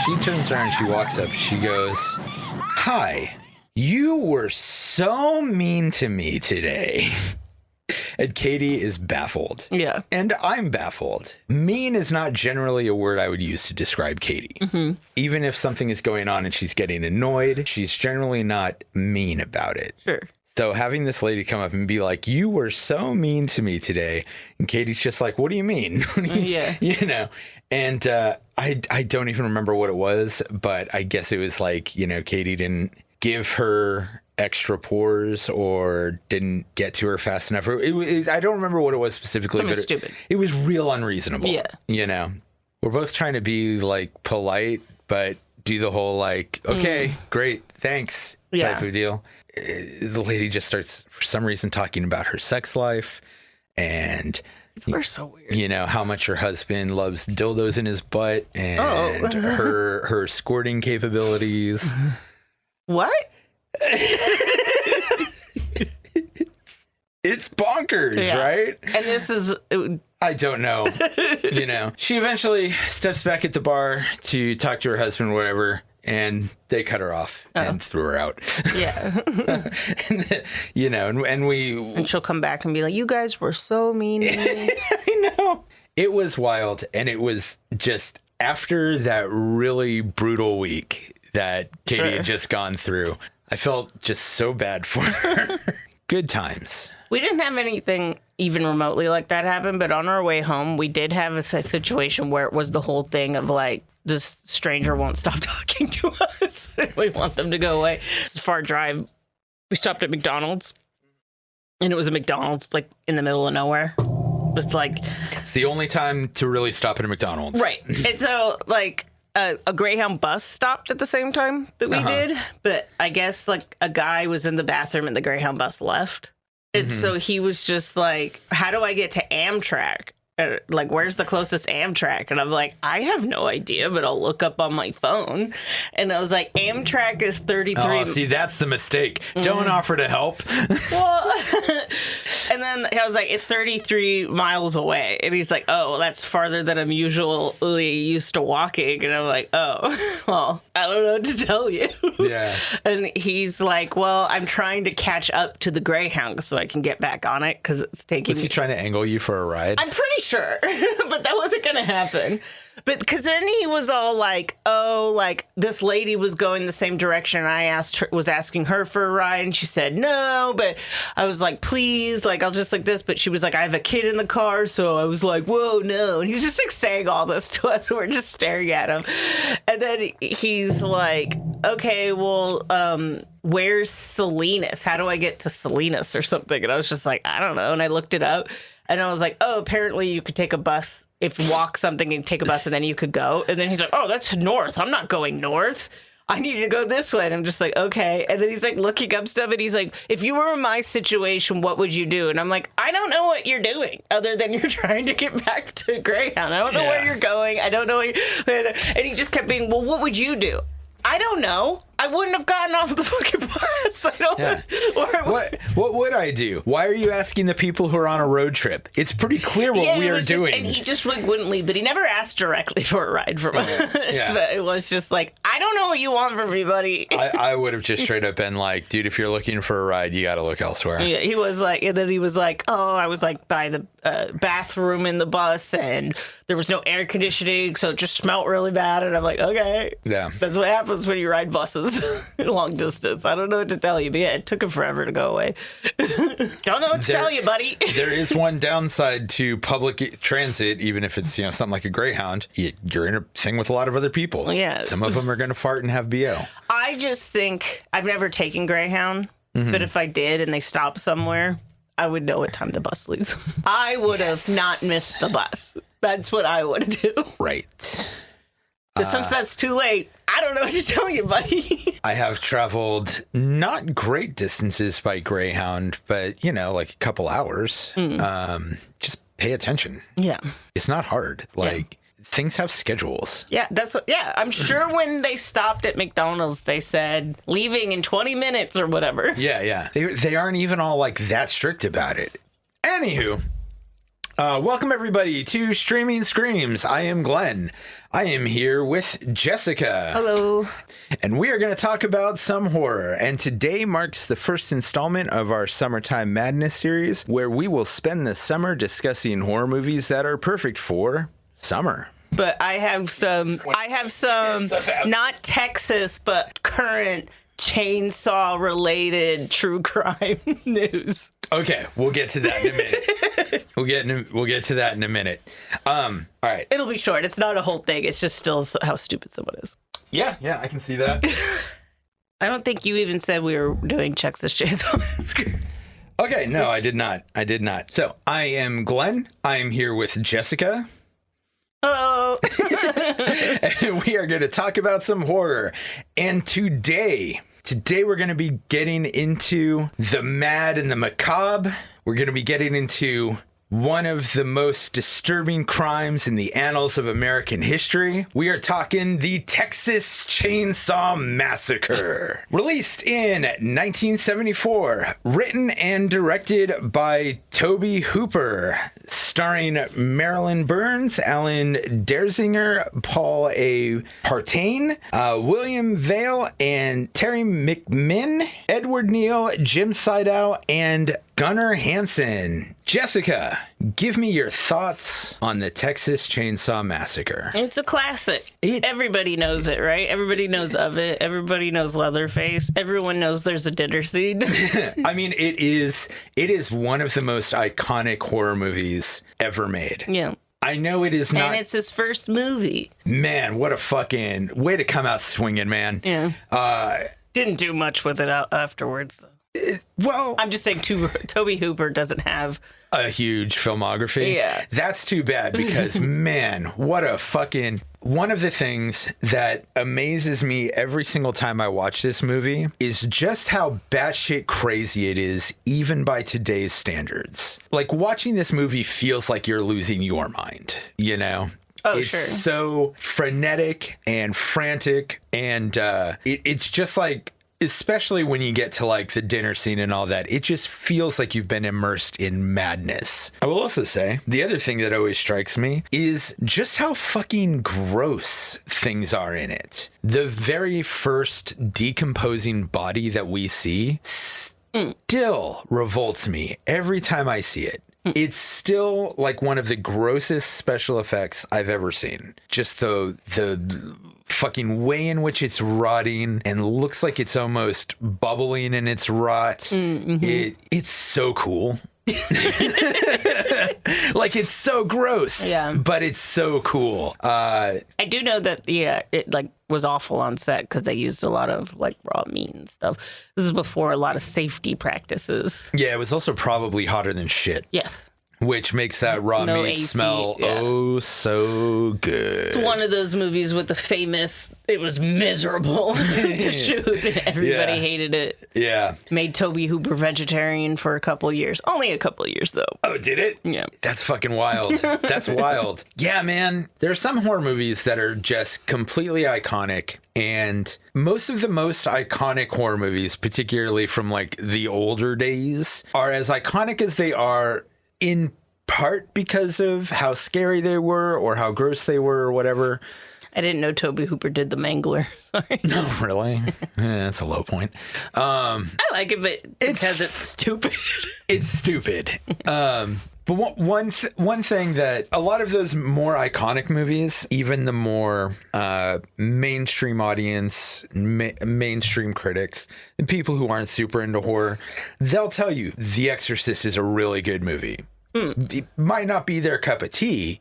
she turns around, she walks up, she goes, "Hi, you were so mean to me today." And Katie is baffled. Yeah. And I'm baffled. Mean is not generally a word I would use to describe Katie. Mm-hmm. Even if something is going on and she's getting annoyed, she's generally not mean about it. Sure. So having this lady come up and be like, "You were so mean to me today," and Katie's just like, "What do you mean?" Yeah. You know, and I don't even remember what it was, but I guess it was like, Katie didn't give her extra pores or didn't get to her fast enough. I don't remember what it was specifically, Something but stupid. It was real unreasonable. Yeah. We're both trying to be like polite, but do the whole like, okay, great, thanks type of deal. The lady just starts for some reason talking about her sex life and people are so weird. How much her husband loves dildos in his butt and her squirting capabilities. What? It's bonkers, right? And this is... I don't know. She eventually steps back at the bar to talk to her husband, whatever, and they cut her off and threw her out. Yeah. And she'll come back and be like, "You guys were so mean to me." I know. It was wild, and it was just after that really brutal week that Katie had just gone through. I felt just so bad for her. Good times. We didn't have anything even remotely like that happen, but on our way home, we did have a situation where it was the whole thing of like, this stranger won't stop talking to us. We want them to go away. It's a far drive. We stopped at McDonald's, and it was a McDonald's like in the middle of nowhere. It's like... It's the only time to really stop at a McDonald's. Right. And so like... A Greyhound bus stopped at the same time that we did, but I guess like a guy was in the bathroom and the Greyhound bus left. And so he was just like, "How do I get to Amtrak? Like, where's the closest Amtrak?" And I'm like, "I have no idea, but I'll look up on my phone." And I was like, "Amtrak is 33. Oh, see, that's the mistake. Don't offer to help. Well, and then I was like, "It's 33 miles away." And he's like, "Oh, well, that's farther than I'm usually used to walking." And I'm like, "Oh, well, I don't know what to tell you." Yeah. And he's like, "Well, I'm trying to catch up to the Greyhound so I can get back on it because it's taking..." Was he trying to angle you for a ride? I'm pretty sure, but that wasn't going to happen. But because then he was all like, "Oh, like this lady was going the same direction. I was asking her for a ride, and she said no." But I was like, "Please, like I'll just like this." But she was like, "I have a kid in the car," so I was like, "Whoa, no!" And he was just like saying all this to us. So we're just staring at him, and then he's like, "Okay, well, where's Salinas? How do I get to Salinas or something?" And I was just like, "I don't know." And I looked it up, and I was like, "Oh, apparently you could take a bus." If you walk something and take a bus and then you could go. And then he's like, "Oh, that's north. I'm not going north. I need to go this way." And I'm just like, "Okay." And then he's like looking up stuff and he's like, "If you were in my situation, what would you do?" And I'm like, "I don't know what you're doing other than you're trying to get back to Greyhound. I don't know where you're going. I don't know where And he just kept being, "Well, what would you do?" "I don't know. I wouldn't have gotten off the fucking bus." I don't know. What would I do? Why are you asking the people who are on a road trip? It's pretty clear what we are doing. And he just like wouldn't leave, but he never asked directly for a ride from us. But it was just like, "I don't know what you want from me, buddy." I would have just straight up been like, "Dude, if you're looking for a ride, you got to look elsewhere." Yeah, he was like, and then he was like, "Oh, I was like by the bathroom in the bus and there was no air conditioning, so it just smelled really bad." And I'm like, "Okay." Yeah. That's what happens when you ride buses long distance. I don't know what to tell you, but yeah, it took him forever to go away. Don't know what to tell you, buddy. There is one downside to public transit, even if it's, something like a Greyhound. You're in a thing with a lot of other people. Yeah. Some of them are going to fart and have BO. I just think I've never taken Greyhound, but if I did and they stopped somewhere, I would know what time the bus leaves. I would have not missed the bus. That's what I would do. Right. But since that's too late, I don't know what to tell you, buddy. I have traveled not great distances by Greyhound, but, like a couple hours. Just pay attention. Yeah. It's not hard. Things have schedules. Yeah, I'm sure when they stopped at McDonald's, they said, "Leaving in 20 minutes" or whatever. Yeah. They aren't even all that strict about it. Anywho, Welcome everybody to Streaming Screams. I am Glenn. I am here with Jessica. Hello. And we are going to talk about some horror. And today marks the first installment of our Summertime Madness series, where we will spend the summer discussing horror movies that are perfect for summer. But I have some not Texas, but current chainsaw-related true crime news. Okay, we'll get to that in a minute. We'll get to that in a minute. All right. It'll be short. It's not a whole thing. It's just still how stupid someone is. Yeah, I can see that. I don't think you even said we were doing Texas Chainsaw Massacre. Okay, no, I did not. So, I am Glenn. I am here with Jessica. Hello. And we are going to talk about some horror. And today we're going to be getting into the mad and the macabre. We're going to be getting into one of the most disturbing crimes in the annals of American history. We are talking the Texas Chainsaw Massacre. Released in 1974, written and directed by Tobe Hooper, starring Marilyn Burns, Alan Derzinger, Paul A. Partain, William Vale, and Terry McMinn, Edward Neal, Jim Sydow, and Gunnar Hansen. Jessica, give me your thoughts on the Texas Chainsaw Massacre. It's a classic. Everybody knows it, right? Everybody knows of it. Everybody knows Leatherface. Everyone knows there's a dinner scene. I mean, it is one of the most iconic horror movies ever made. Yeah. I know it is not. And it's his first movie. Man, what a fucking way to come out swinging, man. Yeah. Didn't do much with it afterwards, though. Well, I'm just saying, Tobe Hooper doesn't have a huge filmography. Yeah. That's too bad because, man, what a fucking... One of the things that amazes me every single time I watch this movie is just how batshit crazy it is, even by today's standards. Like, watching this movie feels like you're losing your mind, you know? Oh, it's sure. so frenetic and frantic, and it's just like... Especially when you get to like the dinner scene and all that, it just feels like you've been immersed in madness. I will also say the other thing that always strikes me is just how fucking gross things are in it. The very first decomposing body that we see still revolts me every time I see it. It's still like one of the grossest special effects I've ever seen. Just the fucking way in which it's rotting and looks like it's almost bubbling in its rot. Mm-hmm. It's so cool. Like, it's so gross, but it's so cool. I do know that it like was awful on set because they used a lot of like raw meat and stuff. This is before a lot of safety practices. Yeah, it was also probably hotter than shit. Yes. Which makes that raw meat AC, smell oh so good. It's one of those movies with the famous, it was miserable to shoot. Everybody hated it. Yeah. Made Tobe Hooper vegetarian for a couple of years. Only a couple of years, though. Oh, did it? Yeah. That's fucking wild. That's wild. Yeah, man. There are some horror movies that are just completely iconic. And most of the most iconic horror movies, particularly from like the older days, are as iconic as they are in part because of how scary they were or how gross they were or whatever. I didn't know Tobe Hooper did The Mangler. Sorry. No, really? That's a low point. I like it, but because it's stupid. It's stupid. But one thing that a lot of those more iconic movies, even the more mainstream audience, mainstream critics, and people who aren't super into horror, they'll tell you The Exorcist is a really good movie. It might not be their cup of tea,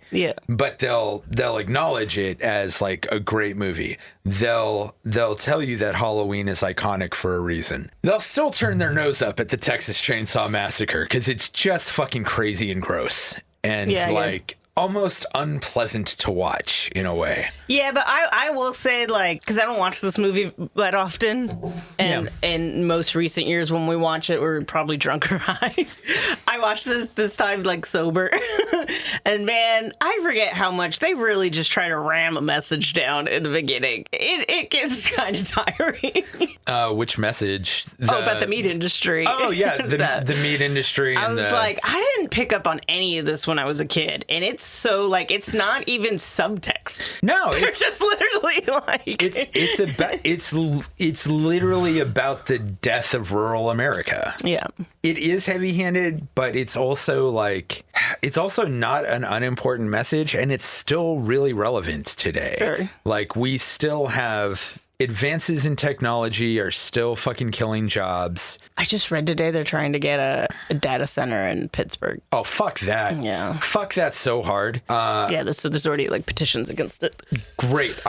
but they'll acknowledge it as like a great movie. They'll tell you that Halloween is iconic for a reason. They'll still turn their nose up at the Texas Chainsaw Massacre because it's just fucking crazy and gross and almost unpleasant to watch in a way. Yeah, but I will say, like, because I don't watch this movie that often, and in most recent years when we watch it, we're probably drunk or high. I watched this time like sober, and man, I forget how much they really just try to ram a message down in the beginning. It gets kind of tiring. Which message? About the meat industry. Oh yeah, the meat industry. I was like, I didn't pick up on any of this when I was a kid, and it's so like it's not even subtext. No, it's just literally like it's literally about the death of rural America. Yeah. It is heavy-handed, but it's also not an unimportant message, and it's still really relevant today. Sure. Like, we still have advances in technology are still fucking killing jobs. I just read today they're trying to get a data center in Pittsburgh. Oh, fuck that. Yeah. Fuck that so hard. So there's already like petitions against it. Great.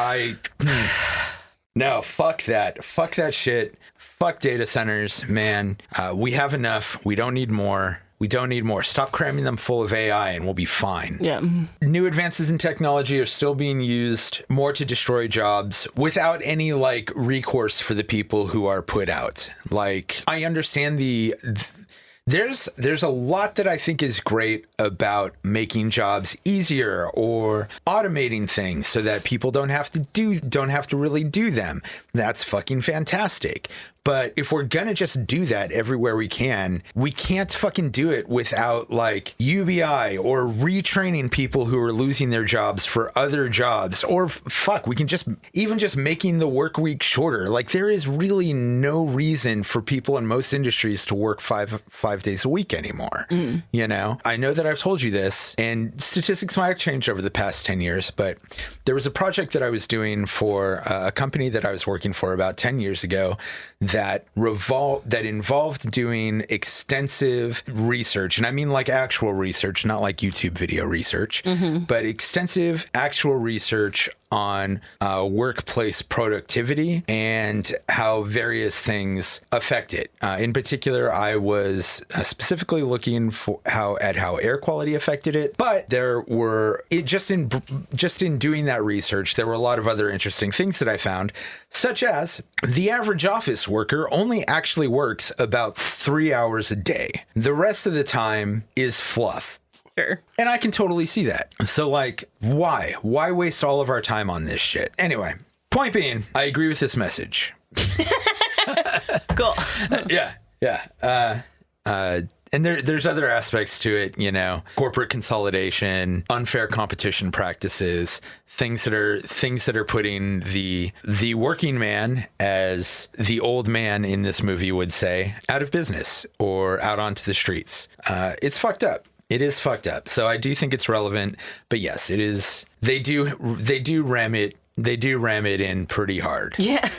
No, fuck that. Fuck that shit. Fuck data centers, man. We have enough. We don't need more. We don't need more. Stop cramming them full of AI and we'll be fine. Yeah. New advances in technology are still being used more to destroy jobs without any like recourse for the people who are put out. Like, I understand there's a lot that I think is great about making jobs easier or automating things so that people don't have to really do them. That's fucking fantastic. But if we're going to just do that everywhere we can't fucking do it without like UBI or retraining people who are losing their jobs for other jobs, or we can just making the work week shorter. Like, there is really no reason for people in most industries to work five days a week anymore. You know, I know that I've told you this, and statistics might have changed over the past 10 years, but there was a project that I was doing for a company that I was working for about 10 years ago that involved doing extensive research. And I mean like actual research, not like YouTube video research, but extensive actual research on workplace productivity and how various things affect it. In particular, I was specifically looking at how air quality affected it. But just in doing that research, there were a lot of other interesting things that I found, such as the average office worker only actually works about 3 hours a day. The rest of the time is fluff. Sure. And I can totally see that. So, like, why? Why waste all of our time on this shit? Anyway, point being, I agree with this message. Cool. Yeah. And there's other aspects to it, you know, corporate consolidation, unfair competition practices, things that are putting the working man, as the old man in this movie would say, out of business or out onto the streets. It's fucked up. It is fucked up. So I do think it's relevant, but yes, it is. They do ram it in pretty hard. Yeah.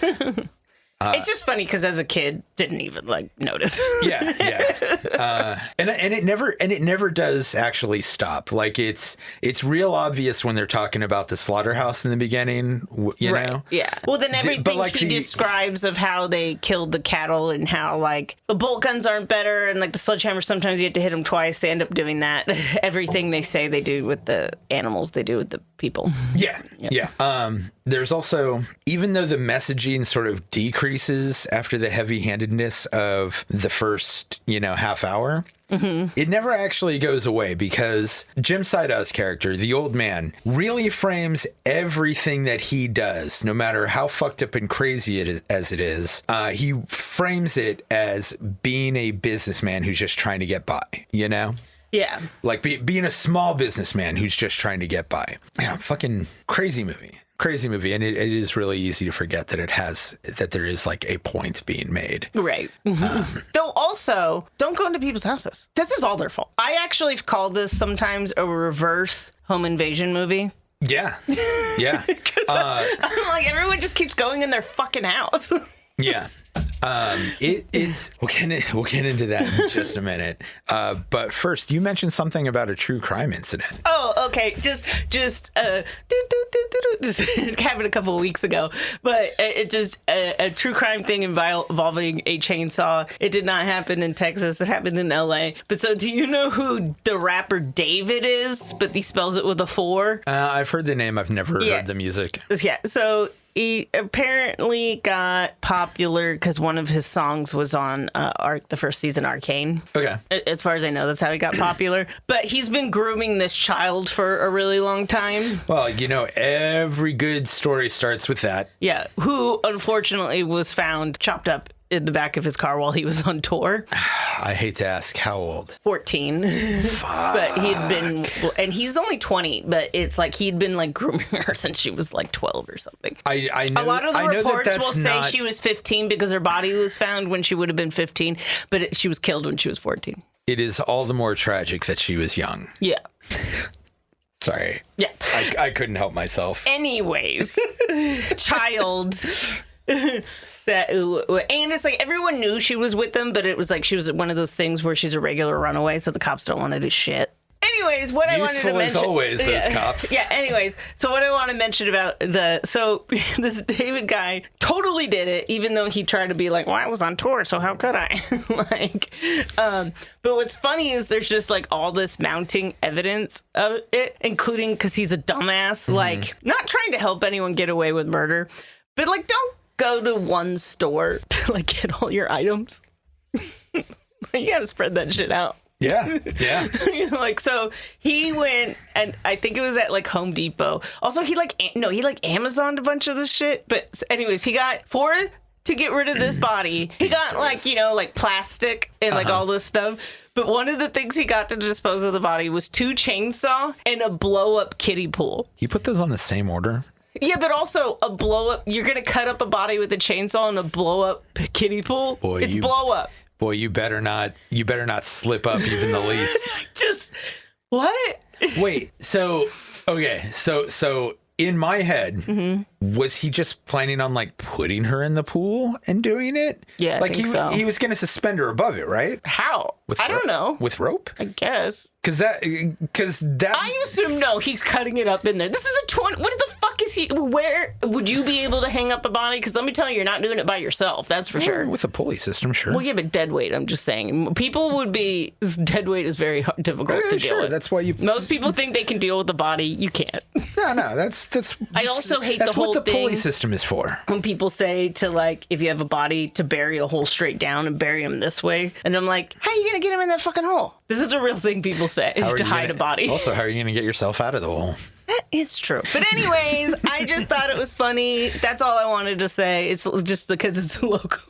It's just funny because as a kid, didn't even like notice. Yeah. And it never does actually stop. Like, it's real obvious when they're talking about the slaughterhouse in the beginning, you know? Yeah. Well, then everything he describes of how they killed the cattle and how like the bolt guns aren't better and like the sledgehammer, sometimes you have to hit them twice. They end up doing that. Everything they say they do with the animals, they do with the people. Yeah. Yep. Yeah. There's also, even though the messaging sort of decreases after the heavy-handedness of the first, half hour, it never actually goes away, because Jim Sidow's character, the old man, really frames everything that he does, no matter how fucked up and crazy it is, he frames it as being a businessman who's just trying to get by, Yeah. Like being a small businessman who's just trying to get by. Yeah, fucking crazy movie. And it is really easy to forget that there is like a point being made. Right. Though also, don't go into people's houses. This is all their fault. I actually call this sometimes a reverse home invasion movie. Yeah. Yeah. I'm like, everyone just keeps going in their fucking house. Yeah. We'll get into that in just a minute. But first, you mentioned something about a true crime incident. Oh, okay. Just happened a couple of weeks ago, but it just a true crime thing involving a chainsaw. It did not happen in Texas. It happened in LA. But so, do you know who the rapper David is? But he spells it with a 4. I've heard the name. I've never heard the music. Yeah. So he apparently got popular because one of his songs was on the first season Arcane. Okay. As far as I know, that's how he got popular. But he's been grooming this child for a really long time. Well, every good story starts with that. Yeah, who unfortunately was found chopped up in the back of his car while he was on tour. I hate to ask, how old? 14. But he'd been, and he's only 20, but it's like he'd been like grooming her since she was like 12 or something. I know, a lot of the reports will say not... she was 15 because her body was found when she would have been 15, but she was killed when she was 14. It is all the more tragic that she was young. Yeah. Sorry. Yeah. I couldn't help myself. Anyways, child. And it's like everyone knew she was with them, but it was like she was one of those things where she's a regular runaway, so the cops don't want to do shit. Anyways, what I wanted to mention... Useful as always, those cops. Yeah, anyways, so what I want to mention about this David guy totally did it, even though he tried to be like, well, I was on tour, so how could I? But what's funny is there's just like all this mounting evidence of it, including because he's a dumbass, like not trying to help anyone get away with murder, but like don't go to one store to like get all your items. You gotta spread that shit out. Yeah. Like, so he went, and I think it was at like Home Depot. Also, he Amazoned a bunch of this shit. But anyways, he got to get rid of this body. He got like plastic and like all this stuff. But one of the things he got to dispose of the body was 2 chainsaw and a blow up kiddie pool. You put those on the same order? Yeah, but also a blow up. You're gonna cut up a body with a chainsaw and a blow up kiddie pool. Boy, it's blow up. Boy, you better not slip up even the least. Just what? Wait, so in my head, was he just planning on like putting her in the pool and doing it? Yeah, like I think so. He was going to suspend her above it, right? How? I don't know. With rope? I guess. Because that. I assume no. He's cutting it up in there. This is a 20. What the fuck is he? Where would you be able to hang up a body? Because let me tell you, you're not doing it by yourself. That's for sure. With a pulley system, sure. Well, yeah, but dead weight. I'm just saying, people would be dead weight is very difficult to deal with. That's why most people think they can deal with the body. You can't. No. That's. I also hate the whole thing. That's what the pulley system is for. When people say to like, if you have a body, to bury a hole straight down and bury him this way, and I'm like, how are you gonna get him in that fucking hole? This is a real thing people say to hide a body. Also, how are you gonna get yourself out of the hole? It's true. But anyways, I just thought it was funny. That's all I wanted to say. It's just because it's local.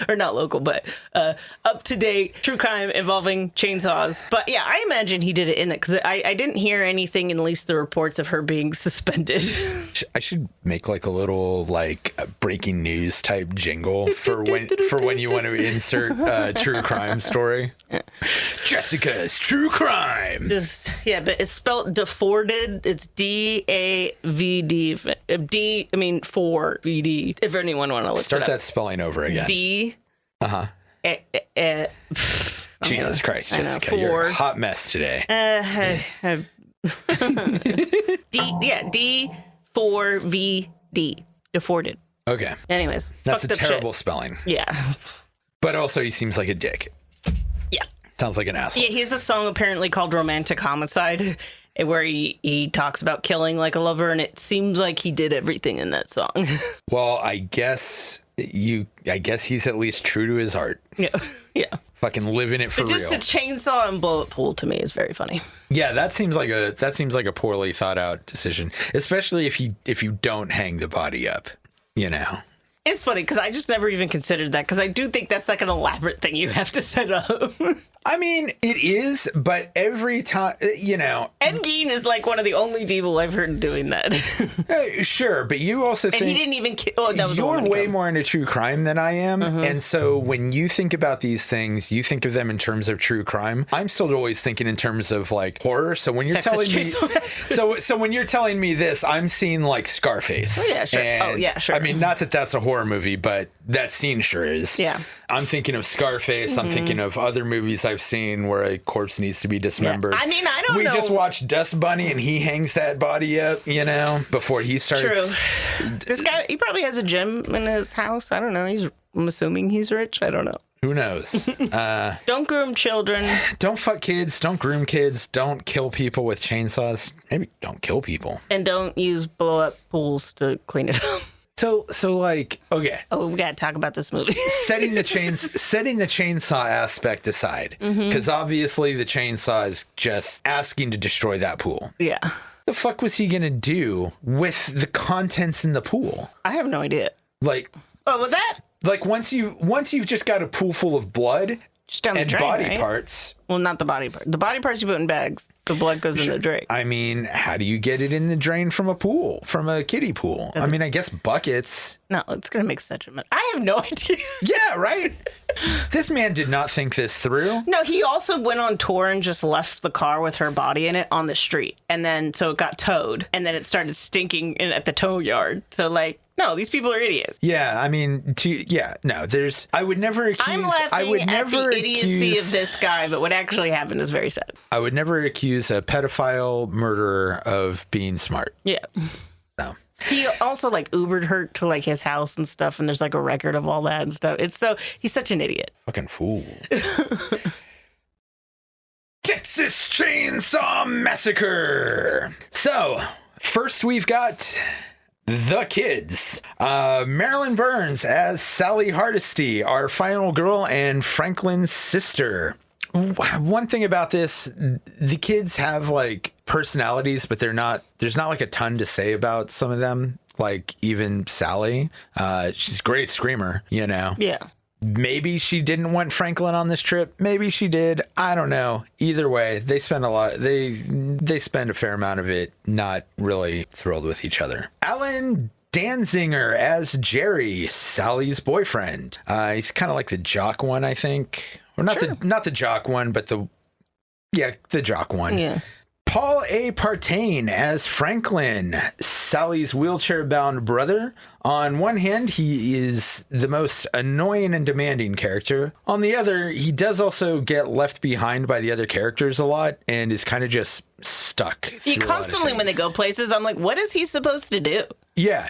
Or not local, but up-to-date true crime involving chainsaws. But yeah, I imagine he did it in it because I didn't hear anything in at least the reports of her being suspended. I should make like a little like breaking news type jingle for when you want to insert a true crime story. Jessica's true crime. But it's spelled deforded. It's D-A-V-D. 4-V-D. If anyone want to look Start that spelling over again. D. Jesus Christ, Jessica, you're a hot mess today. D-4-V-D. Deforded. Okay. Anyways. That's a terrible spelling. Yeah. But also he seems like a dick. Yeah. Sounds like an asshole. Yeah, he has a song apparently called Romantic Homicide where he talks about killing like a lover, and it seems like he did everything in that song. Well, I guess he's at least true to his heart. Yeah. Fucking living it for real. Just a chainsaw and blow up pool to me is very funny. Yeah, that seems like a poorly thought out decision, especially if you don't hang the body up, It's funny because I just never even considered that, because I do think that's like an elaborate thing you have to set up. I mean, it is, but every time, Ed Gein is like one of the only people I've heard doing that. Sure, but you also think... And he didn't even... that was you're way more into true crime than I am, and so when you think about these things, you think of them in terms of true crime. I'm still always thinking in terms of, like, horror, so when you're telling me... so when you're telling me this, I'm seeing, like, Scarface. Oh, yeah, sure. Sure. I mean, not that that's a horror movie, but that scene sure is. Yeah. I'm thinking of Scarface. I'm thinking of other movies I've seen where a corpse needs to be dismembered. Yeah. I mean, I don't know. We just watched Dust Bunny and he hangs that body up, before he starts. True. This guy, he probably has a gym in his house. I don't know. I'm assuming he's rich. I don't know. Who knows? Don't groom children. Don't fuck kids. Don't groom kids. Don't kill people with chainsaws. Maybe don't kill people. And don't use blow up pools to clean it up. So like, okay. Oh, we gotta talk about this movie. setting the chainsaw aspect aside, because obviously the chainsaw is just asking to destroy that pool. Yeah. The fuck was he gonna do with the contents in the pool? I have no idea. Like, Oh, was that? like once you've just got a pool full of blood Just down the and drain, body right? parts. Well, not the body part. The body parts you put in bags. The blood goes in the drain. I mean, how do you get it in the drain from a kiddie pool? I mean, I guess buckets. No, it's gonna make such a mess. I have no idea. Yeah, right? This man did not think this through. No, he also went on tour and just left the car with her body in it on the street. And then, so it got towed. And then it started stinking at the tow yard. So, like, no, these people are idiots. Yeah, I mean, I would never accuse... I'm laughing at the idiocy of this guy, but what actually happened is very sad. I would never accuse a pedophile murderer of being smart. Yeah. No. He also, like, Ubered her to, like, his house and stuff, and there's, like, a record of all that and stuff. He's such an idiot. Fucking fool. Texas Chainsaw Massacre. So, first we've got the kids. Marilyn Burns as Sally Hardesty, our final girl and Franklin's sister. One thing about this, the kids have like personalities, but there's not like a ton to say about some of them. Like even Sally, she's a great screamer, you know? Yeah. Maybe she didn't want Franklin on this trip. Maybe she did. I don't know. Either way, they spend they spend a fair amount of it not really thrilled with each other. Alan Danzinger as Jerry, Sally's boyfriend. He's kind of like the jock one, I think. Or not the jock one, but the jock one. Yeah. Paul A. Partain as Franklin, Sally's wheelchair-bound brother. On one hand, he is the most annoying and demanding character. On the other, he does also get left behind by the other characters a lot and is kind of just stuck. He constantly, when they go places, I'm like, what is he supposed to do? Yeah.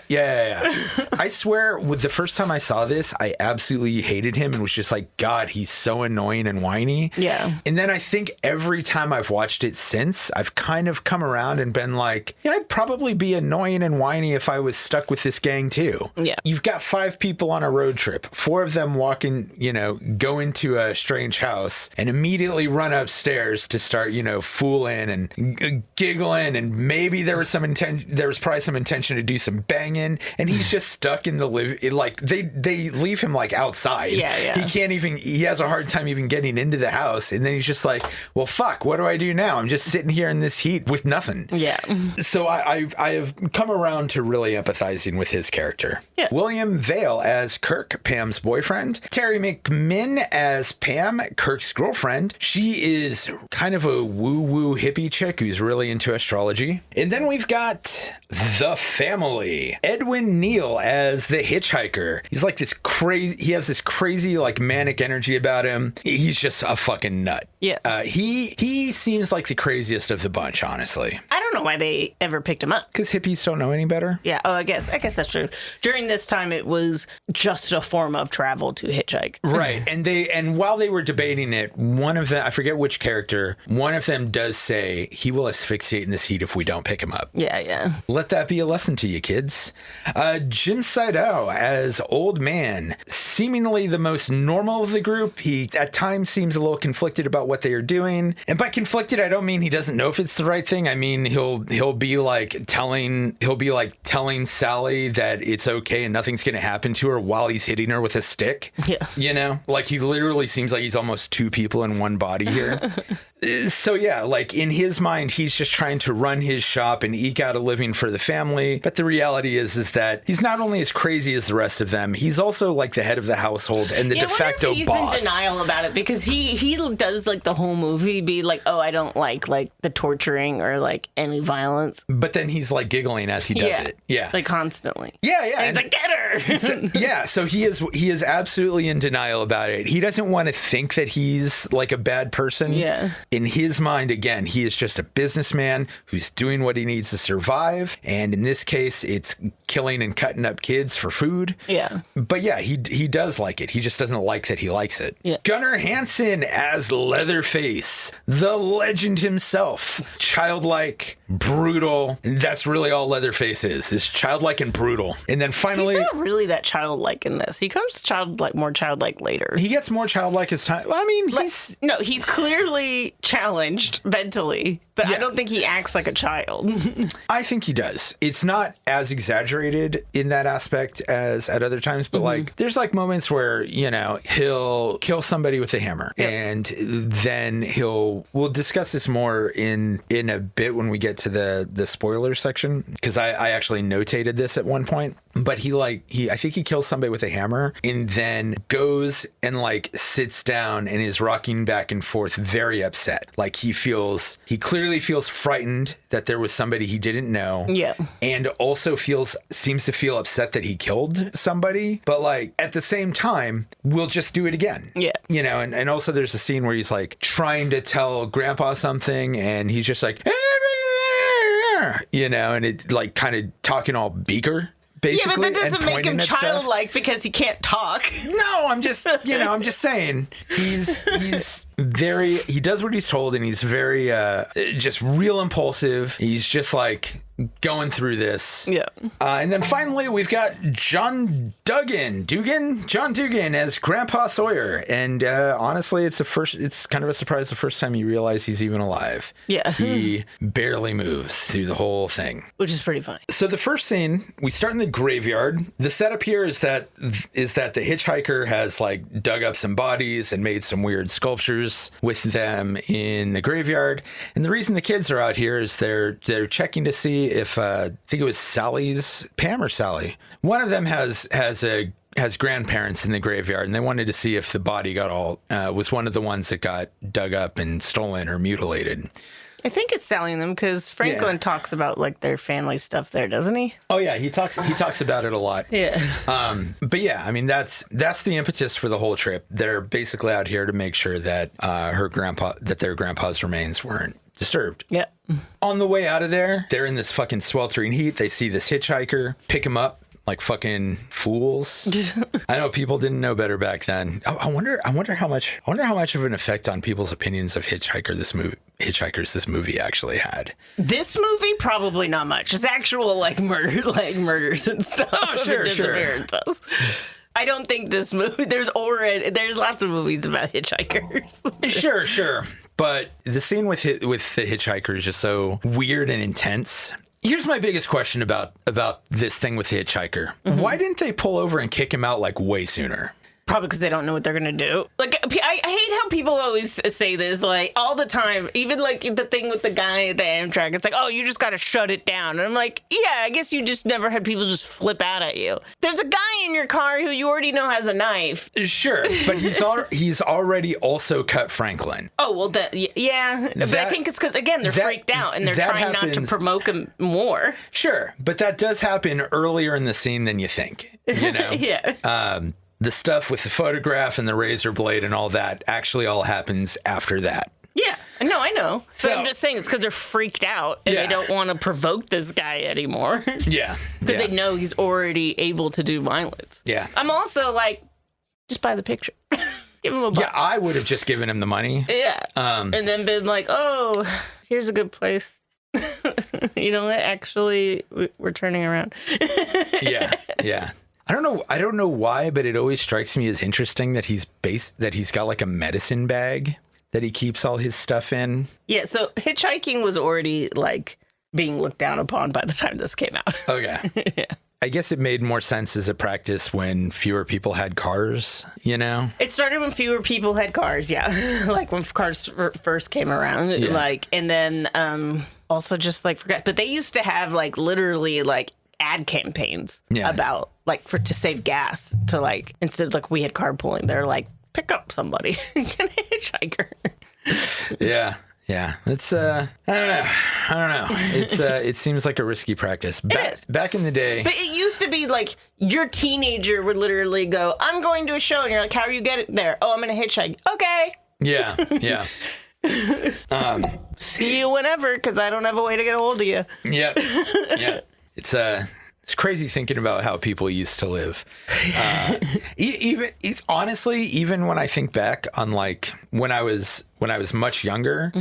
I swear, with the first time I saw this, I absolutely hated him and was just like, God, he's so annoying and whiny. Yeah. And then I think every time I've watched it since, I've kind of come around and been like, yeah, I'd probably be annoying and whiny if I was stuck with this gang too. Yeah. You've got 5 people on a road trip, 4 of them go into a strange house and immediately run upstairs to start, fooling and giggling. And maybe there was probably some intention to do some banging, and he's just stuck in the they leave him like outside. Yeah. He has a hard time even getting into the house, and then he's just like, well, fuck, what do I do now? I'm just sitting here in this heat with nothing. Yeah. So I have come around to really empathizing with his character. Yeah. William Vale as Kirk, Pam's boyfriend. Terry McMinn as Pam, Kirk's girlfriend. She is kind of a woo-woo hippie chick who's really into astrology. And then we've got the family. Edwin Neal as the hitchhiker. He's like this crazy, he has this crazy like manic energy about him. He's just a fucking nut. Yeah. He seems like the craziest of the bunch, honestly. I don't know why they ever picked him up. Because hippies don't know any better. Yeah. Oh, I guess that's true. During this time, it was just a form of travel to hitchhike. Right. And while they were debating it, one of them, I forget which character, one of them does say he will asphyxiate in this heat if we don't pick him up. Yeah. Let that be a lesson to you, kids. Jim Seideau as Old Man, seemingly the most normal of the group. He at times seems a little conflicted about what they are doing. And by conflicted, I don't mean he doesn't know if it's the right thing. I mean, he'll be like telling Sally that it's okay and nothing's going to happen to her while he's hitting her with a stick. Yeah. Like he literally seems like he's almost 2 people in one body here. So yeah, like in his mind, he's just trying to run his shop and eke out a living for the family. But the reality is that he's not only as crazy as the rest of them, he's also like the head of the household and the de facto he's boss. He's in denial about it because he does like the whole movie be like, oh, I don't like the torturing or like any violence. But then he's like giggling as he does it. Yeah. Like constantly. Yeah. And he's like, get her. So he is absolutely in denial about it. He doesn't want to think that he's like a bad person. Yeah. In his mind, again, he is just a businessman who's doing what he needs to survive. And in this case, it's killing and cutting up kids for food. Yeah. But yeah, he does like it. He just doesn't like that he likes it. Yeah. Gunnar Hansen as Leatherface, the legend himself. Childlike, brutal. That's really all Leatherface is childlike and brutal. And then finally... He's not really that childlike in this. He comes more childlike later. He gets more childlike as time... Well, I mean, he's clearly challenged mentally, but I don't think he acts like a child. I think he does. It's not as exaggerated in that aspect as at other times, but like there's like moments where, you know, he'll kill somebody with a hammer, and then we'll discuss this more in a bit when we get to the spoiler section, because I actually notated this at one point. But I think he kills somebody with a hammer and then goes and like sits down and is rocking back and forth, very upset. Like he clearly feels frightened that there was somebody he didn't know. Yeah. And also seems to feel upset that he killed somebody. But like at the same time, we'll just do it again. Yeah. You know, and also there's a scene where he's like trying to tell Grandpa something and he's just like, you know, and it like kind of talking all beaker. Basically, yeah, but that doesn't make him childlike because he can't talk. No, I'm just saying he does what he's told, and he's very just real impulsive. He's just like going through this. Yeah. And then finally we've got John Dugan as Grandpa Sawyer. And honestly, it's kind of a surprise the first time you realize he's even alive. Yeah. He barely moves through the whole thing. Which is pretty funny. So the first scene, we start in the graveyard. The setup here is that the hitchhiker has like dug up some bodies and made some weird sculptures with them in the graveyard. And the reason the kids are out here is they're checking to see if I think it was Pam or Sally. One of them has grandparents in the graveyard, and they wanted to see if the body was one of the ones that got dug up and stolen or mutilated. I think it's selling them because Franklin talks about like their family stuff there, doesn't he? Oh yeah, he talks about it a lot. Yeah. But yeah, I mean that's the impetus for the whole trip. They're basically out here to make sure that their grandpa's remains weren't disturbed. Yeah. On the way out of there, they're in this fucking sweltering heat. They see this hitchhiker, pick him up like fucking fools. I know people didn't know better back then. I wonder how much of an effect on people's opinions of hitchhikers this movie actually had. This movie probably not much. It's actual like murders and stuff. Oh, sure, disappearances. I don't think this movie. There's lots of movies about hitchhikers. Sure. But the scene with the hitchhiker is just so weird and intense. Here's my biggest question about this thing with the hitchhiker. Mm-hmm. Why didn't they pull over and kick him out like way sooner? Probably because they don't know what they're going to do. Like, I hate how people always say this, like, all the time. Even, like, the thing with the guy at the Amtrak. It's like, oh, you just got to shut it down. And I'm like, yeah, I guess you just never had people just flip out at you. There's a guy in your car who you already know has a knife. Sure, but he's already also cut Franklin. Oh, well, yeah. But I think it's because, again, they're freaked out, and they're trying not to provoke him more. Sure, but that does happen earlier in the scene than you think, you know? Yeah. The stuff with the photograph and the razor blade and all that actually all happens after that. Yeah, no, I know. So I'm just saying it's because they're freaked out and they don't want to provoke this guy anymore. Yeah. Because they know he's already able to do violence. Yeah. I'm also like, just buy the picture. Give him a buck. Yeah, I would have just given him the money. Yeah. And then been like, oh, here's a good place. You know what? Actually, we're turning around. Yeah. I don't know why, but it always strikes me as interesting that he's got like a medicine bag that he keeps all his stuff in. Yeah, so hitchhiking was already like being looked down upon by the time this came out. Okay. Yeah. I guess it made more sense as a practice when fewer people had cars, you know? It started when fewer people had cars, yeah. Like when cars first came around. Yeah. Like, and then also just like forget. But they used to have like literally like ad campaigns about like to save gas, to like instead of like we had carpooling, they're like pick up somebody. Get a hitchhiker. Yeah. It's I don't know. It's it seems like a risky practice. Back in the day. But it used to be like your teenager would literally go, I'm going to a show, and you're like, how are you getting there? Oh, I'm gonna hitchhike. Okay. Yeah. See you whenever, because I don't have a way to get a hold of you. Yeah. It's It's crazy thinking about how people used to live. Honestly, even when I think back on like when I was much younger,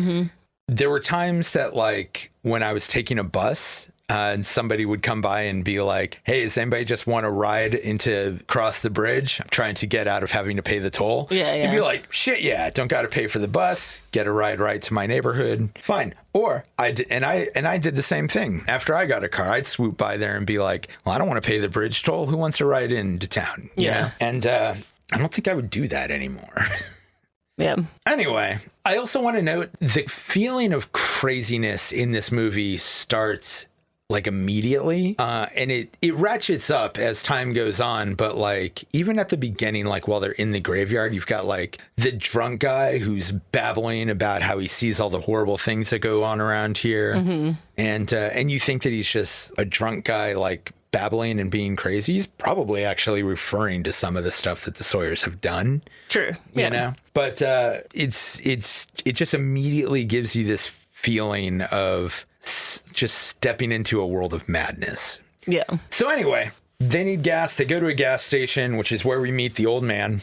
there were times that like when I was taking a bus and somebody would come by and be like, hey, does anybody just want to ride cross the bridge? I'm trying to get out of having to pay the toll. Yeah. You'd be like, shit, yeah, don't got to pay for the bus. Get a ride right to my neighborhood. Fine. Or I did the same thing. After I got a car, I'd swoop by there and be like, well, I don't want to pay the bridge toll. Who wants to ride into town? You know? And I don't think I would do that anymore. Yeah. Anyway, I also want to note the feeling of craziness in this movie starts like immediately, and it ratchets up as time goes on. But like even at the beginning, like while they're in the graveyard, you've got like the drunk guy who's babbling about how he sees all the horrible things that go on around here, and you think that he's just a drunk guy like babbling and being crazy. He's probably actually referring to some of the stuff that the Sawyers have done. True. You know, but it just immediately gives you this feeling of just stepping into a world of madness. Yeah. So anyway, they need gas. They go to a gas station, which is where we meet the old man.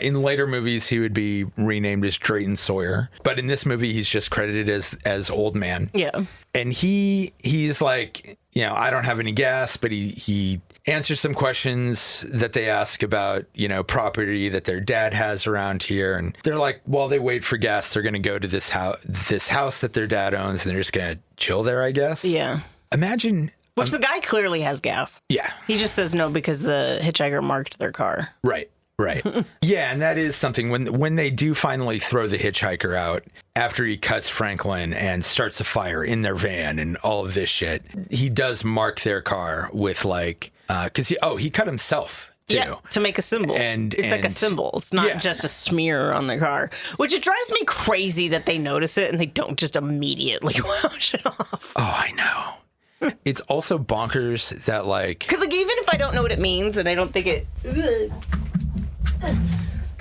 In later movies, he would be renamed as Drayton Sawyer, but in this movie, he's just credited as old man. Yeah. And he's like, you know, I don't have any gas, but he answers some questions that they ask about, you know, property that their dad has around here. And they're like, while they wait for gas, they're going to go to this house that their dad owns, and they're just going to chill there, I guess. Yeah. Imagine. Which the guy clearly has gas. Yeah. He just says no because the hitchhiker marked their car. Right. Right. Yeah, and that is something when they do finally throw the hitchhiker out after he cuts Franklin and starts a fire in their van and all of this shit, he does mark their car with like, because he cut himself too. Yeah, to make a symbol. And it's like a symbol. It's not just a smear on the car, which it drives me crazy that they notice it and they don't just immediately wash it off. Oh, I know. It's also bonkers that like... Because like even if I don't know what it means and I don't think it...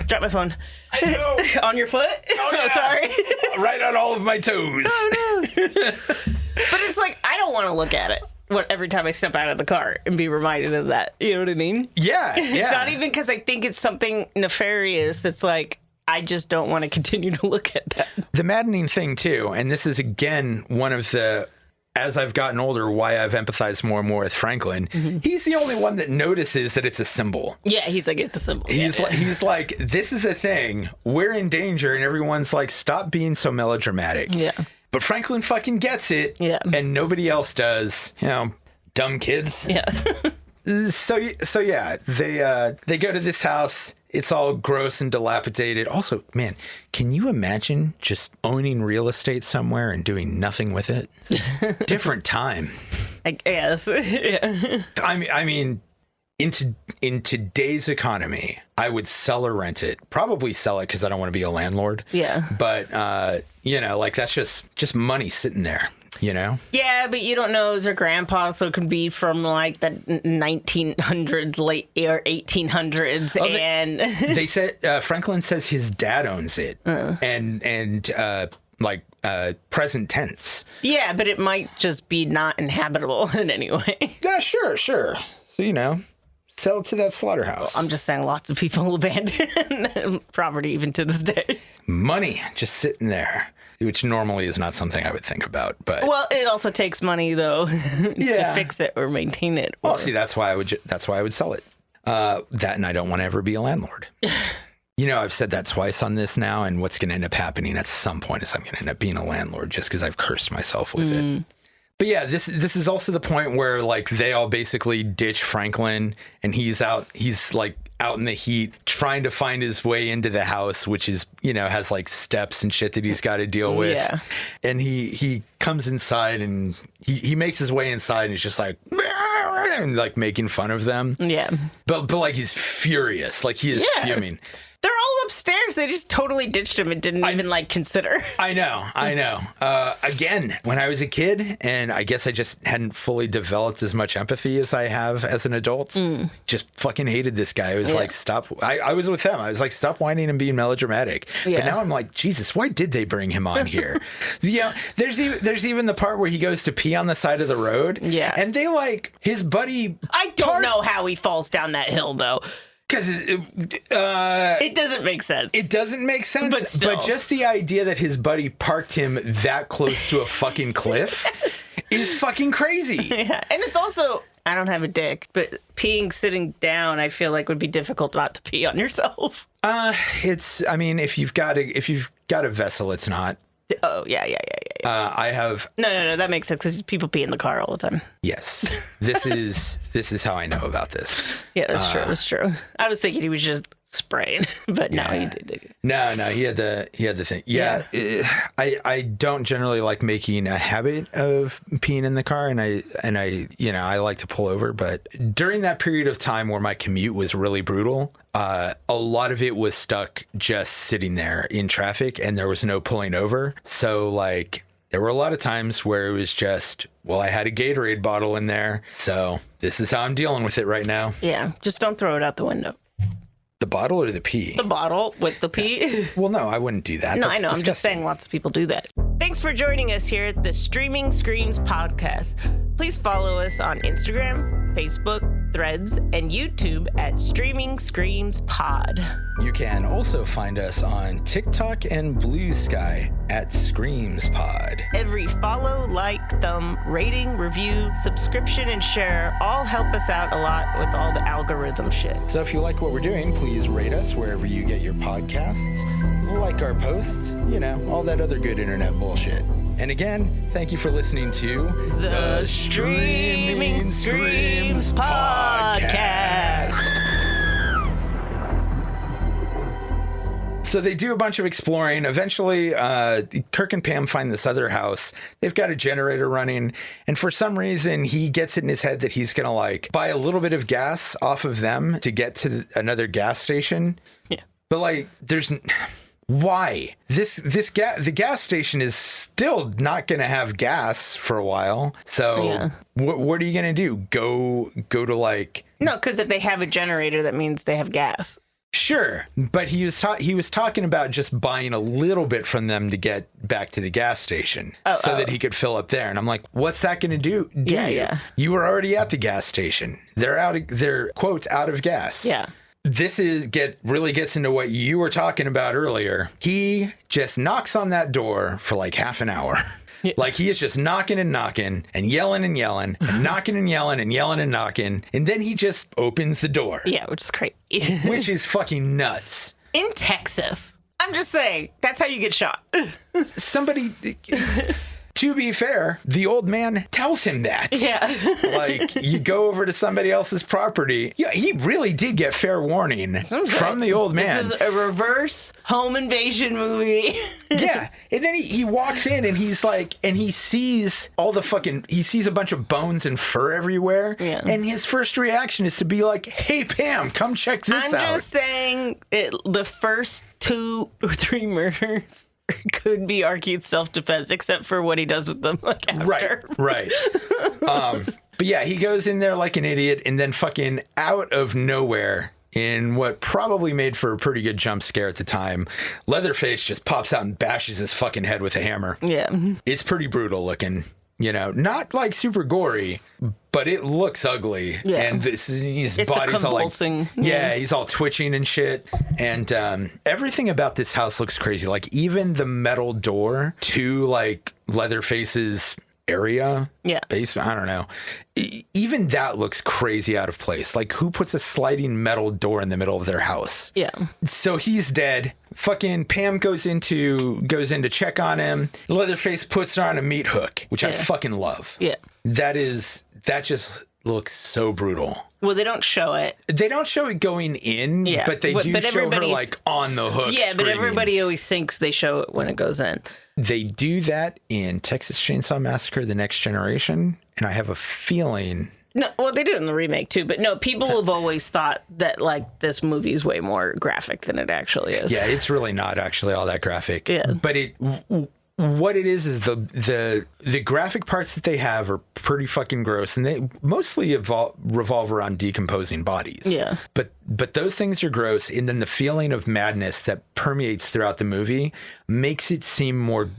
Drop my phone. I know. On your foot? Oh, yeah. Sorry. Right on all of my toes. Oh, no. But it's like, I don't want to look at it every time I step out of the car and be reminded of that. You know what I mean? Yeah. It's not even because I think it's something nefarious. It's like, I just don't want to continue to look at that. The maddening thing, too, and this is, again, one of the... As I've gotten older, why I've empathized more and more with Franklin, he's the only one that notices that it's a symbol. Yeah, he's like, it's a symbol. He's like, this is a thing. We're in danger. And everyone's like, stop being so melodramatic. Yeah. But Franklin fucking gets it. Yeah. And nobody else does. You know, dumb kids. Yeah. So yeah, they go to this house. It's all gross and dilapidated. Also, man, can you imagine just owning real estate somewhere and doing nothing with it? Different time. I guess. Yeah. I mean, in today's economy, I would sell or rent it. Probably sell it because I don't want to be a landlord. Yeah. But you know, like that's just money sitting there. You know? Yeah, but you don't know, is her grandpa, so it could be from like the 1900s, late or 1800s. Oh, and they said Franklin says his dad owns it, and present tense. Yeah, but it might just be not inhabitable in any way. Yeah, sure. So you know, sell it to that slaughterhouse. I'm just saying, lots of people abandon property even to this day. Money just sitting there. Which normally is not something I would think about, but well, it also takes money though to fix it or maintain it. Well, see, that's why I would sell it. That, and I don't want to ever be a landlord. You know, I've said that twice on this now, and what's going to end up happening at some point is I'm going to end up being a landlord just because I've cursed myself with it. But yeah, this is also the point where like they all basically ditch Franklin, and he's like out in the heat trying to find his way into the house, which is, you know, has like steps and shit that he's got to deal with. Yeah. And he comes inside and he makes his way inside and he's just like, and like making fun of them. Yeah. But like he's furious. Like he is fuming. They're all upstairs. They just totally ditched him and didn't even like consider. I know. Again, when I was a kid, and I guess I just hadn't fully developed as much empathy as I have as an adult, just fucking hated this guy. I was like, stop. I was with them. I was like, stop whining and being melodramatic. Yeah. But now I'm like, Jesus, why did they bring him on here? There's even the part where he goes to pee on the side of the road. Yeah. And they like his buddy. I don't know how he falls down that hill though. Because it doesn't make sense. It doesn't make sense. But just the idea that his buddy parked him that close to a fucking cliff is fucking crazy. Yeah. And it's also, I don't have a dick, but peeing sitting down, I feel like would be difficult not to pee on yourself. I mean, if you've got a vessel, it's not. Oh, yeah. I have... No, that makes sense because people pee in the car all the time. Yes. This is how I know about this. Yeah, that's true. I was thinking he was just spraying, but no, he did. No, he had the thing. Yeah. I don't generally like making a habit of peeing in the car, and I like to pull over, but during that period of time where my commute was really brutal, a lot of it was stuck just sitting there in traffic, and there was no pulling over. So like there were a lot of times where it was just, well, I had a Gatorade bottle in there, so this is how I'm dealing with it right now. Yeah, just don't throw it out the window. The bottle or the pee? The bottle with the pee. Well, no, I wouldn't do that. No, I know. Disgusting. I'm just saying lots of people do that. Thanks for joining us here at the Streaming Screams podcast. Please follow us on Instagram, Facebook, Threads, and YouTube at Streaming Screams Pod. You can also find us on TikTok and Blue Sky at Screams Pod. Every follow, like, thumb, rating, review, subscription, and share all help us out a lot with all the algorithm shit. So if you like what we're doing, please rate us wherever you get your podcasts, like our posts, all that other good internet bullshit. And again, thank you for listening to the Streaming Screams podcast. So they do a bunch of exploring. Eventually, Kirk and Pam find this other house. They've got a generator running. And for some reason, he gets it in his head that he's going to like buy a little bit of gas off of them to get to another gas station. Yeah. But like, why? The gas station is still not going to have gas for a while. So what are you going to do? Go to like... No, because if they have a generator, that means they have gas. Sure, but he was talking about just buying a little bit from them to get back to the gas station that he could fill up there. And I'm like, what's that going to do? Yeah. You were already at the gas station. They're quote out of gas. Yeah. This really gets into what you were talking about earlier. He just knocks on that door for like half an hour. Yeah. Like he is just knocking and knocking and yelling and yelling and knocking and yelling and yelling and knocking. And then he just opens the door. Yeah, which is crazy. Which is fucking nuts. In Texas. I'm just saying, that's how you get shot. Somebody... To be fair, the old man tells him that. Yeah. Like, you go over to somebody else's property. Yeah, he really did get fair warning from the old man. This is a reverse home invasion movie. Yeah. And then he walks in and he's like, and he sees he sees a bunch of bones and fur everywhere. Yeah. And his first reaction is to be like, hey, Pam, come check this out. I'm just saying the first 2 or 3 murders could be argued self-defense, except for what he does with them after. Right. But yeah, he goes in there like an idiot, and then fucking out of nowhere, in what probably made for a pretty good jump scare at the time, Leatherface just pops out and bashes his fucking head with a hammer. Yeah. It's pretty brutal looking. Not like super gory, but it looks ugly. Yeah. And his body's all like, he's all twitching and shit. And everything about this house looks crazy. Like even the metal door to like Leatherface's area, basement, I don't know. Even that looks crazy out of place. Like who puts a sliding metal door in the middle of their house? Yeah. So he's dead. Fucking Pam goes in to check on him. Leatherface puts on a meat hook, which I fucking love. Yeah. That just looks so brutal. Well, they don't show it. They don't show it going in, but they do show her like on the hook. Yeah, but everybody always thinks they show it when it goes in. They do that in Texas Chainsaw Massacre: The Next Generation, and I have a feeling No, well, they do it in the remake too, but no, people have always thought that like this movie is way more graphic than it actually is. Yeah, it's really not actually all that graphic. Yeah. But what it is the graphic parts that they have are pretty fucking gross, and they mostly revolve around decomposing bodies. Yeah. But those things are gross, and then the feeling of madness that permeates throughout the movie makes it seem more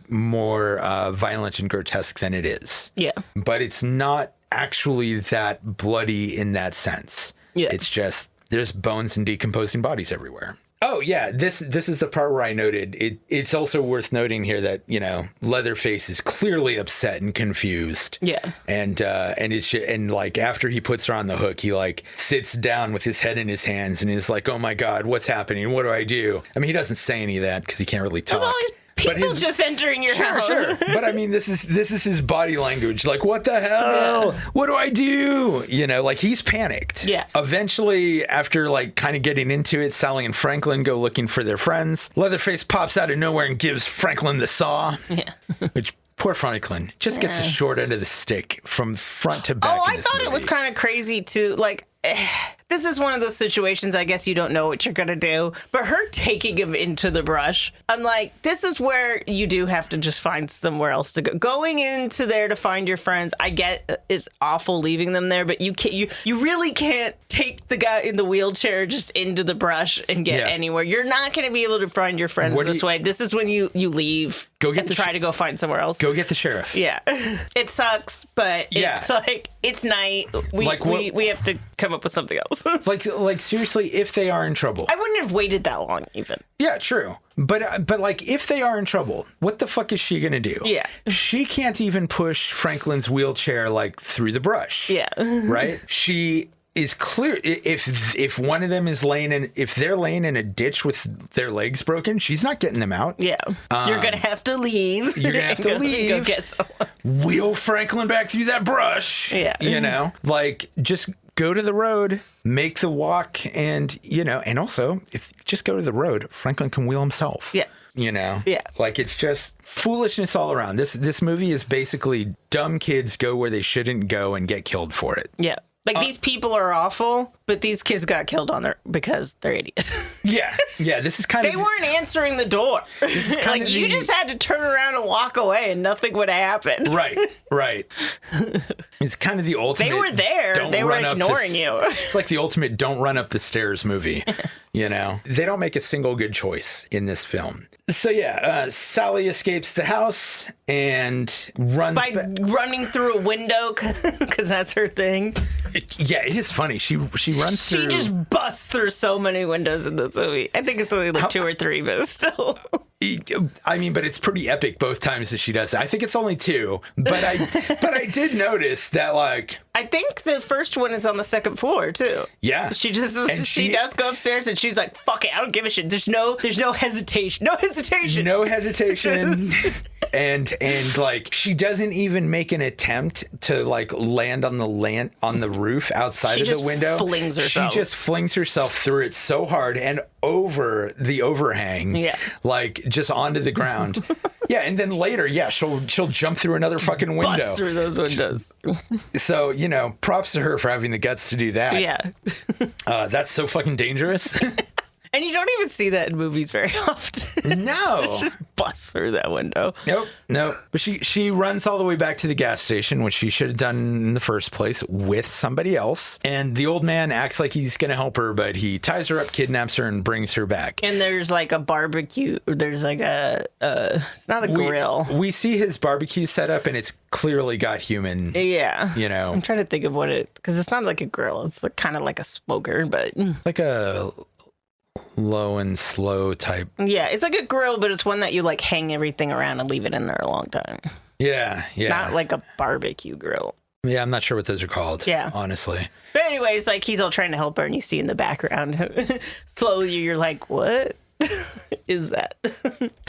violent and grotesque than it is. Yeah. But it's not actually that bloody in that sense. Yeah. It's just there's bones and decomposing bodies everywhere. Oh yeah, this is the part where I noted it's also worth noting here that, you know, Leatherface is clearly upset and confused. Yeah. And like after he puts her on the hook, he like sits down with his head in his hands and is like, "Oh my God, what's happening? What do I do?" I mean, he doesn't say any of that because he can't really talk. There's all these people just entering your house. Sure. But I mean, this is his body language. Like, what the hell? What do I do? You know, like he's panicked. Yeah. Eventually, after like kind of getting into it, Sally and Franklin go looking for their friends. Leatherface pops out of nowhere and gives Franklin the saw. Yeah. Which poor Franklin just gets the short end of the stick from front to back. Oh, I thought it was kind of crazy too. Like, this is one of those situations, I guess you don't know what you're going to do. But her taking him into the brush, I'm like, this is where you do have to just find somewhere else to go. Going into there to find your friends, I get it's awful leaving them there, but you really can't take the guy in the wheelchair just into the brush and get anywhere. You're not going to be able to find your friends this way. This is when you leave. Try to go find somewhere else. Go get the sheriff. Yeah. It sucks, but it's like, it's night. We have to come up with something else. like seriously, if they are in trouble. I wouldn't have waited that long even. Yeah, true. But like if they are in trouble, what the fuck is she going to do? Yeah. She can't even push Franklin's wheelchair like through the brush. Yeah. Right? She is clear if one of them is if they're laying in a ditch with their legs broken, she's not getting them out. Yeah. You're going to have to leave. You're going to have to leave. Go get someone. Wheel Franklin back through that brush. Yeah. You know, like just go to the road, make the walk, and, you know, and also if just go to the road, Franklin can wheel himself. Yeah. You know? Yeah. Like it's just foolishness all around. This movie is basically dumb kids go where they shouldn't go and get killed for it. Yeah. Like, these people are awful, but these kids got killed because they're idiots. Yeah. This is kind of... They weren't answering the door. This is kind of you just had to turn around and walk away and nothing would have happened. Right. It's kind of the ultimate... They were there. They were ignoring you. It's like the ultimate don't run up the stairs movie. You know? They don't make a single good choice in this film. So yeah, Sally escapes the house and runs... running through a window, because that's her thing. It is funny. She runs through... She just busts through so many windows in this movie. I think it's only like 2 or 3, but still... I mean, but it's pretty epic both times that she does it. I think it's only 2, but I did notice that, like... I think the first one is on the 2nd floor, too. Yeah. She does go upstairs and she's like, fuck it, I don't give a shit. There's no hesitation. No hesitation. And like she doesn't even make an attempt to like land on the roof outside of the window. She just flings herself through it so hard and over the overhang. Yeah. Like just onto the ground. Yeah, and then later, she'll jump through another fucking window. Bust through those windows. So, you know, props to her for having the guts to do that. Yeah. That's so fucking dangerous. And you don't even see that in movies very often. No. It's just busts through that window. Nope. But she runs all the way back to the gas station, which she should have done in the first place with somebody else. And the old man acts like he's going to help her, but he ties her up, kidnaps her, and brings her back. And there's like a barbecue. There's like it's not a grill. We see his barbecue set up, and it's clearly got human. Yeah. You know. I'm trying to think of because it's not like a grill. It's like, kind of like a smoker, but. Like a low and slow type. Yeah, it's like a grill, but it's one that you like hang everything around and leave it in there a long time. Yeah. Not like a barbecue grill. Yeah, I'm not sure what those are called. Yeah, honestly. But anyways, like he's all trying to help her, and you see in the background, slowly you're like, what is that?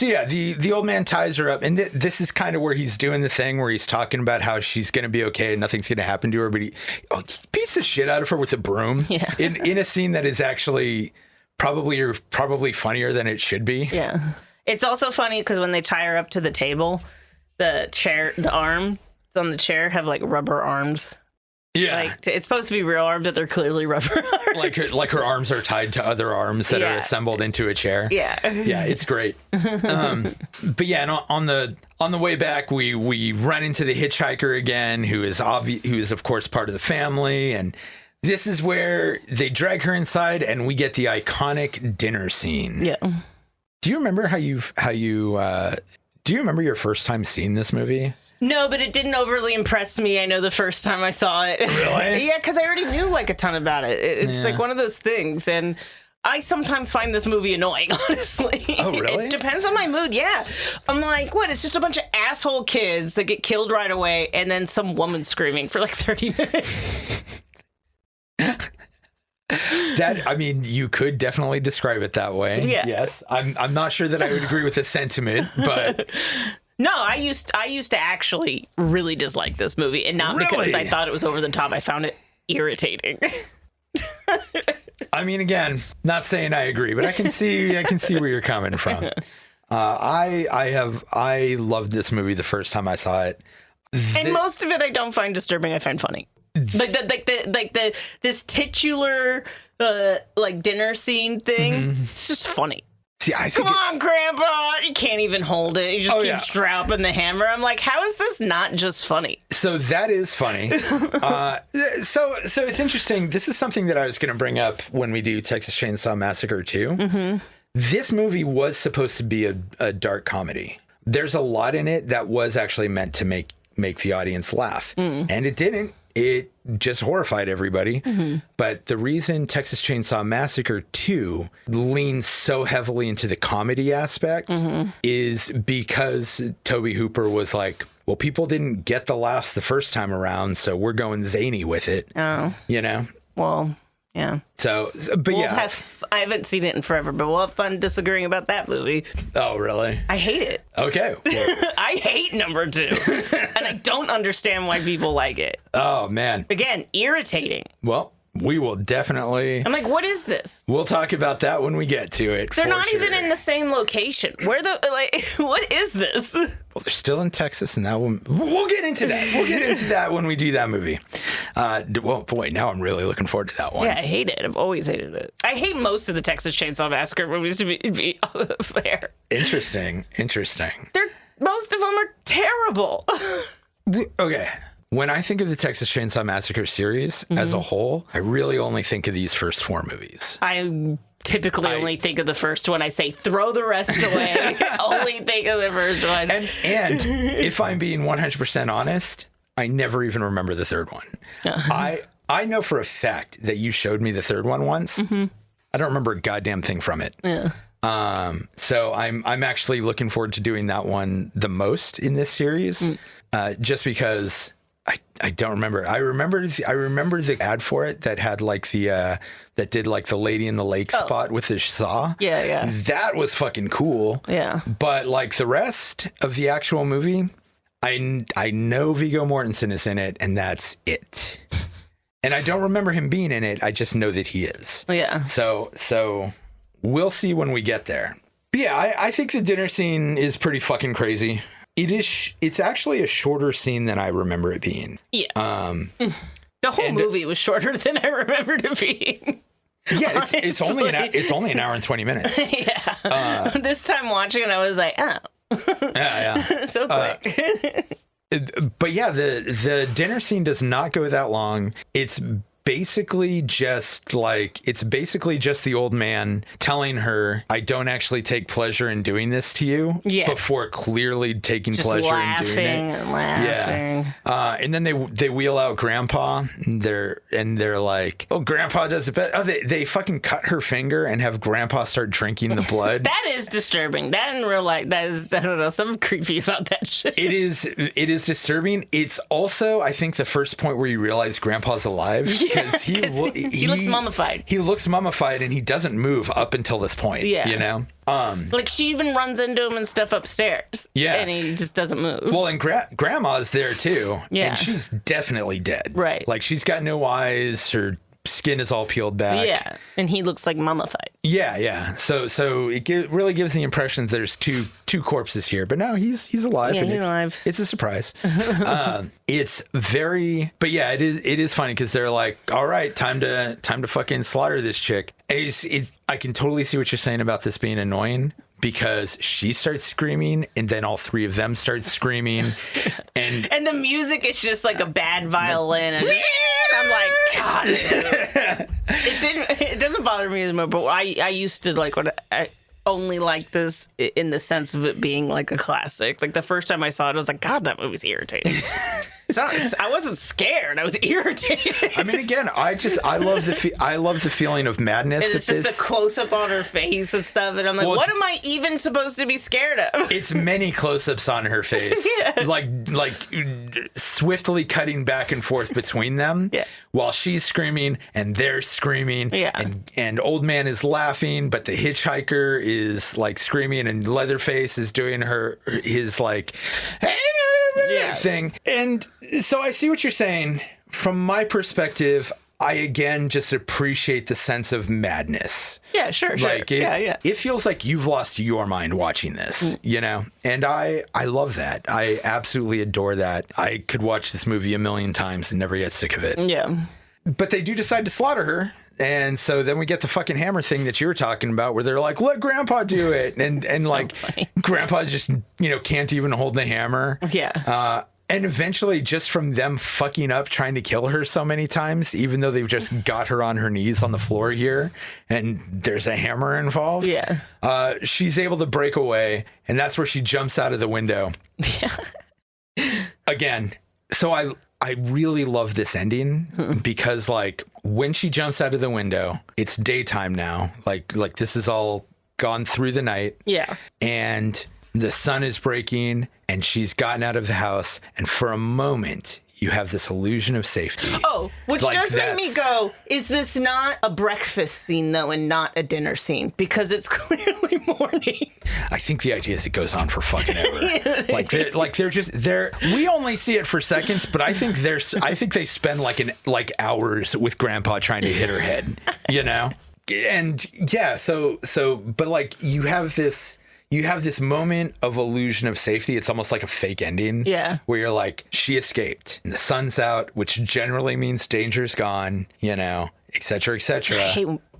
So yeah, the old man ties her up, and this is kind of where he's doing the thing where he's talking about how she's going to be okay and nothing's going to happen to her, but he beats the shit out of her with a broom. Yeah. In a scene that is actually probably funnier than it should be. Yeah. It's also funny because when they tie her up to the table, the arms on the chair have like rubber arms. Yeah. Like, it's supposed to be real arms, but they're clearly rubber arms. Like her arms are tied to other arms that are assembled into a chair. Yeah. Yeah, it's great. But yeah, and on the way back, we run into the hitchhiker again, who is of course part of the family, and this is where they drag her inside, and we get the iconic dinner scene. Yeah. Do you remember do you remember your first time seeing this movie? No, but it didn't overly impress me. I know the first time I saw it. Really? Yeah, because I already knew like a ton about it. It's like one of those things, and I sometimes find this movie annoying, honestly. Oh, really? It depends on my mood, yeah. I'm like, what? It's just a bunch of asshole kids that get killed right away, and then some woman screaming for like 30 minutes. You could definitely describe it that way. Yeah. Yes. I'm not sure that I would agree with the sentiment, but No, I used to actually really dislike this movie, and not because I thought it was over the top. I found it irritating. I mean, again, not saying I agree, but I can see where you're coming from. I loved this movie the first time I saw it. And most of it I don't find disturbing. I find funny. This titular dinner scene thing. It's just funny. See, I think Come on, Grandpa! You can't even hold it. You just keeps dropping the hammer. I'm like, how is this not just funny? So that is funny. So it's interesting. This is something that I was going to bring up when we do Texas Chainsaw Massacre 2. Mm-hmm. This movie was supposed to be a dark comedy. There's a lot in it that was actually meant to make the audience laugh, and it didn't. It just horrified everybody. Mm-hmm. But the reason Texas Chainsaw Massacre 2 leans so heavily into the comedy aspect is because Tobe Hooper was like, well, people didn't get the laughs the first time around, so we're going zany with it. Oh. You know? Well, yeah. I haven't seen it in forever, but we'll have fun disagreeing about that movie. Oh, really? I hate it. Okay. Well. I hate number 2. And I don't understand why people like it. Oh, man. Again, irritating. Well, we will definitely... I'm like, what is this? We'll talk about that when we get to it. They're not even in the same location. What is this? Well, they're still in Texas, and we'll get into that. We'll get into that when we do that movie. Well, boy, now I'm really looking forward to that one. Yeah, I hate it. I've always hated it. I hate most of the Texas Chainsaw Massacre movies, to be fair. Interesting. Most of them are terrible. Okay. When I think of the Texas Chainsaw Massacre series as a whole, I really only think of these first 4 movies. I typically only think of the first one. I say throw the rest away. Only think of the first one. And if I'm being 100% honest, I never even remember the third one. I know for a fact that you showed me the third one once. Mm-hmm. I don't remember a goddamn thing from it. Yeah. So I'm actually looking forward to doing that one the most in this series, just because I don't remember. I remember the ad for it that had like that did like the Lady in the Lake spot with the saw. Yeah. That was fucking cool. Yeah. But like the rest of the actual movie, I know Viggo Mortensen is in it, and that's it. And I don't remember him being in it. I just know that he is. Yeah. So we'll see when we get there. But yeah, I think the dinner scene is pretty fucking crazy. It's actually a shorter scene than I remember it being. Yeah. The whole movie was shorter than I rememred it being. Yeah, it's only an hour and 20 minutes. Yeah. This time watching it, I was like, oh. Yeah. So quick. But yeah, the dinner scene does not go that long. It's basically just the old man telling her, I don't actually take pleasure in doing this to you, before clearly taking just pleasure in doing it. And laughing. Yeah. And then they wheel out Grandpa, and they're like, oh, Grandpa does it better. Oh, they fucking cut her finger and have Grandpa start drinking the blood. That is disturbing. That in real life, that is, I don't know, something creepy about that shit. It is disturbing. It's also, I think, the first point where you realize Grandpa's alive. Because he looks mummified. He looks mummified, and he doesn't move up until this point. Yeah. You know? Like, she even runs into him and stuff upstairs. Yeah. And he just doesn't move. Well, and Grandma's there, too. Yeah. And she's definitely dead. Right. Like, she's got no eyes. Her skin is all peeled back. Yeah, and he looks like mummified. Yeah. So it really gives the impression that there's two corpses here, but no, he's alive. Yeah, and he's alive. It's a surprise. It's very, but yeah, it is funny because they're like, all right, time to fucking slaughter this chick. I can totally see what you're saying about this being annoying. Because she starts screaming, and then all three of them start screaming, and the music is just like a bad violin, and I'm like, God, it doesn't bother me as much. But I used to like what I only like this in the sense of it being like a classic. Like the first time I saw it, I was like, God, that movie's irritating. I wasn't scared. I was irritated. I mean, again, I love the feeling of madness. And it's just a close up on her face and stuff, and I'm like, what am I even supposed to be scared of? It's many close ups on her face, like swiftly cutting back and forth between them, while she's screaming and they're screaming, and old man is laughing, but the hitchhiker is like screaming, and Leatherface is doing his like. Thing. And so I see what you're saying. From my perspective, I again just appreciate the sense of madness. Yeah, sure. Like it feels like you've lost your mind watching this, you know? And I love that. I absolutely adore that. I could watch this movie a million times and never get sick of it. Yeah. But they do decide to slaughter her. And so then we get the fucking hammer thing that you were talking about where they're like, let Grandpa do it. And like funny. Grandpa just, can't even hold the hammer. Yeah. And eventually just from them fucking up trying to kill her so many times, even though they've just got her on her knees on the floor here and there's a hammer involved. Yeah. She's able to break away, and that's where she jumps out of the window. Yeah. Again. So I really love this ending because like when she jumps out of the window, it's daytime now. Like this is all gone through the night. Yeah. And the sun is breaking and she's gotten out of the house. And for a moment, you have this illusion of safety. Oh, which like does make me go, is this not a breakfast scene, though, and not a dinner scene? Because it's clearly morning. I think the idea is it goes on for fucking ever. They're we only see it for seconds, but I think they spend like hours with Grandpa trying to hit her head, And yeah, but like you have this moment of illusion of safety. It's almost like a fake ending. Yeah. Where you're like, she escaped and the sun's out, which generally means danger's gone, et cetera, et cetera.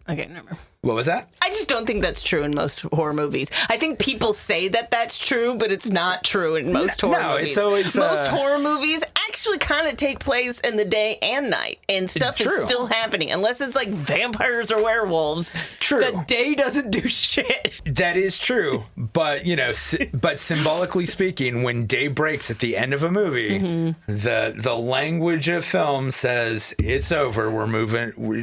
Okay, never. What was that? I just don't think that's true in most horror movies. I think people say that that's true, but it's not true in most horror movies. It's always, most horror movies actually kind of take place in the day and night, and stuff is still happening. Unless it's like vampires or werewolves. True. The day doesn't do shit. That is true. But, but symbolically speaking, when day breaks at the end of a movie, the language of film says it's over.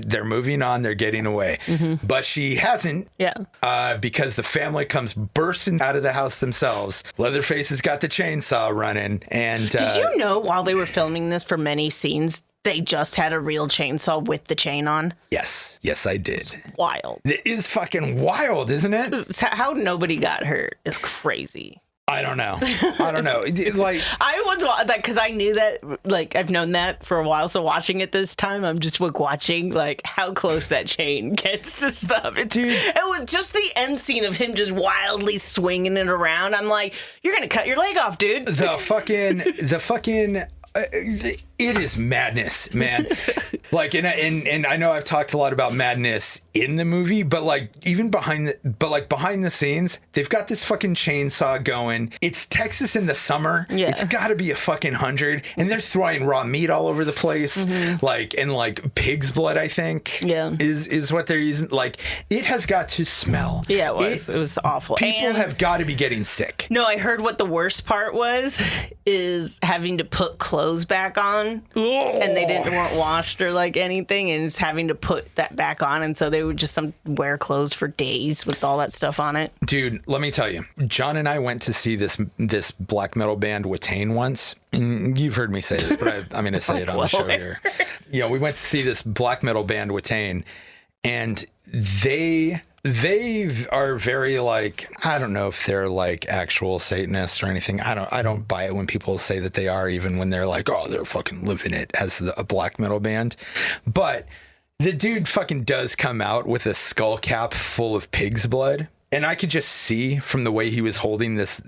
They're moving on. They're getting away. But she hasn't. Yeah. Because the family comes bursting out of the house themselves. Leatherface has got the chainsaw running. And did you know while they were filming this for many scenes, they just had a real chainsaw with the chain on? Yes, I did. It's wild. It is fucking wild, isn't it? How nobody got hurt is crazy. I don't know. Like I was that because I knew that. Like I've known that for a while. So watching it this time, I'm just like watching like how close that chain gets to stuff. It was just the end scene of him just wildly swinging it around. I'm like, you're gonna cut your leg off, dude. The fucking. It is madness, man. Like, and I know I've talked a lot about madness in the movie, but like even behind the scenes, they've got this fucking chainsaw going. It's Texas in the summer. Yeah. It's got to be a fucking 100, and they're throwing raw meat all over the place, like pig's blood. I think is what they're using. Like it has got to smell. Yeah, it was awful. People have got to be getting sick. No, I heard what the worst part was is having to put clothes back on. And they weren't washed or like anything, and it's having to put that back on, and so they would just wear clothes for days with all that stuff on it. Dude, let me tell you, John and I went to see this black metal band Watain once. And you've heard me say this, but I'm going to say it on the show here. We went to see this black metal band Watain, and they are very like, I don't know if they're like actual Satanists or anything. I don't buy it when people say that they are, even when they're like, oh, they're fucking living it as a black metal band. But The dude fucking does come out with a skull cap full of pig's blood. And I could just see from the way he was holding this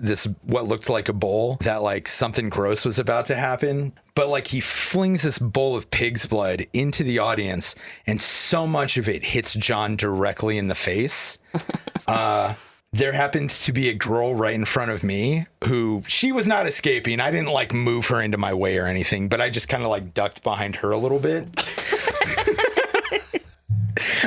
what looked like a bowl that like something gross was about to happen. But like he flings this bowl of pig's blood into the audience, and so much of it hits John directly in the face. There happened to be a girl right in front of me who she was not escaping. I didn't like move her into my way or anything, but I just kind of like ducked behind her a little bit.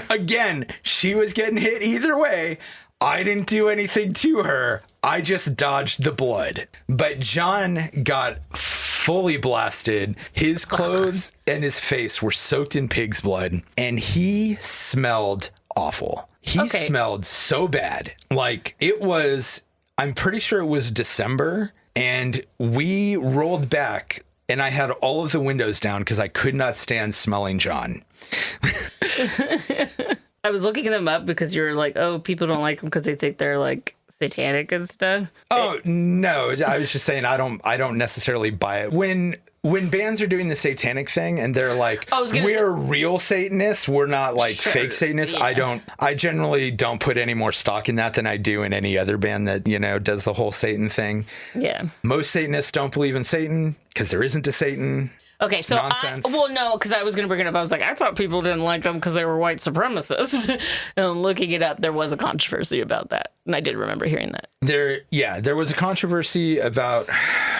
Again, she was getting hit either way. I didn't do anything to her. I just dodged the blood. But John got fully blasted. His clothes and his face were soaked in pig's blood, and he smelled awful. He smelled so bad. Like it was, I'm pretty sure it was December, and we rolled back and I had all of the windows down because I could not stand smelling John. I was looking them up because you were like, oh, people don't like them because they think they're like satanic and stuff. Oh, no. I was just saying I don't necessarily buy it. When bands are doing the satanic thing and they're like, we're real Satanists, we're not like fake Satanists. Yeah. I generally don't put any more stock in that than I do in any other band that, you know, does the whole Satan thing. Yeah. Most Satanists don't believe in Satan because there isn't a Satan. Okay, so because I was going to bring it up. I was like, I thought people didn't like them because they were white supremacists. And looking it up, there was a controversy about that. And I did remember hearing that. There was a controversy about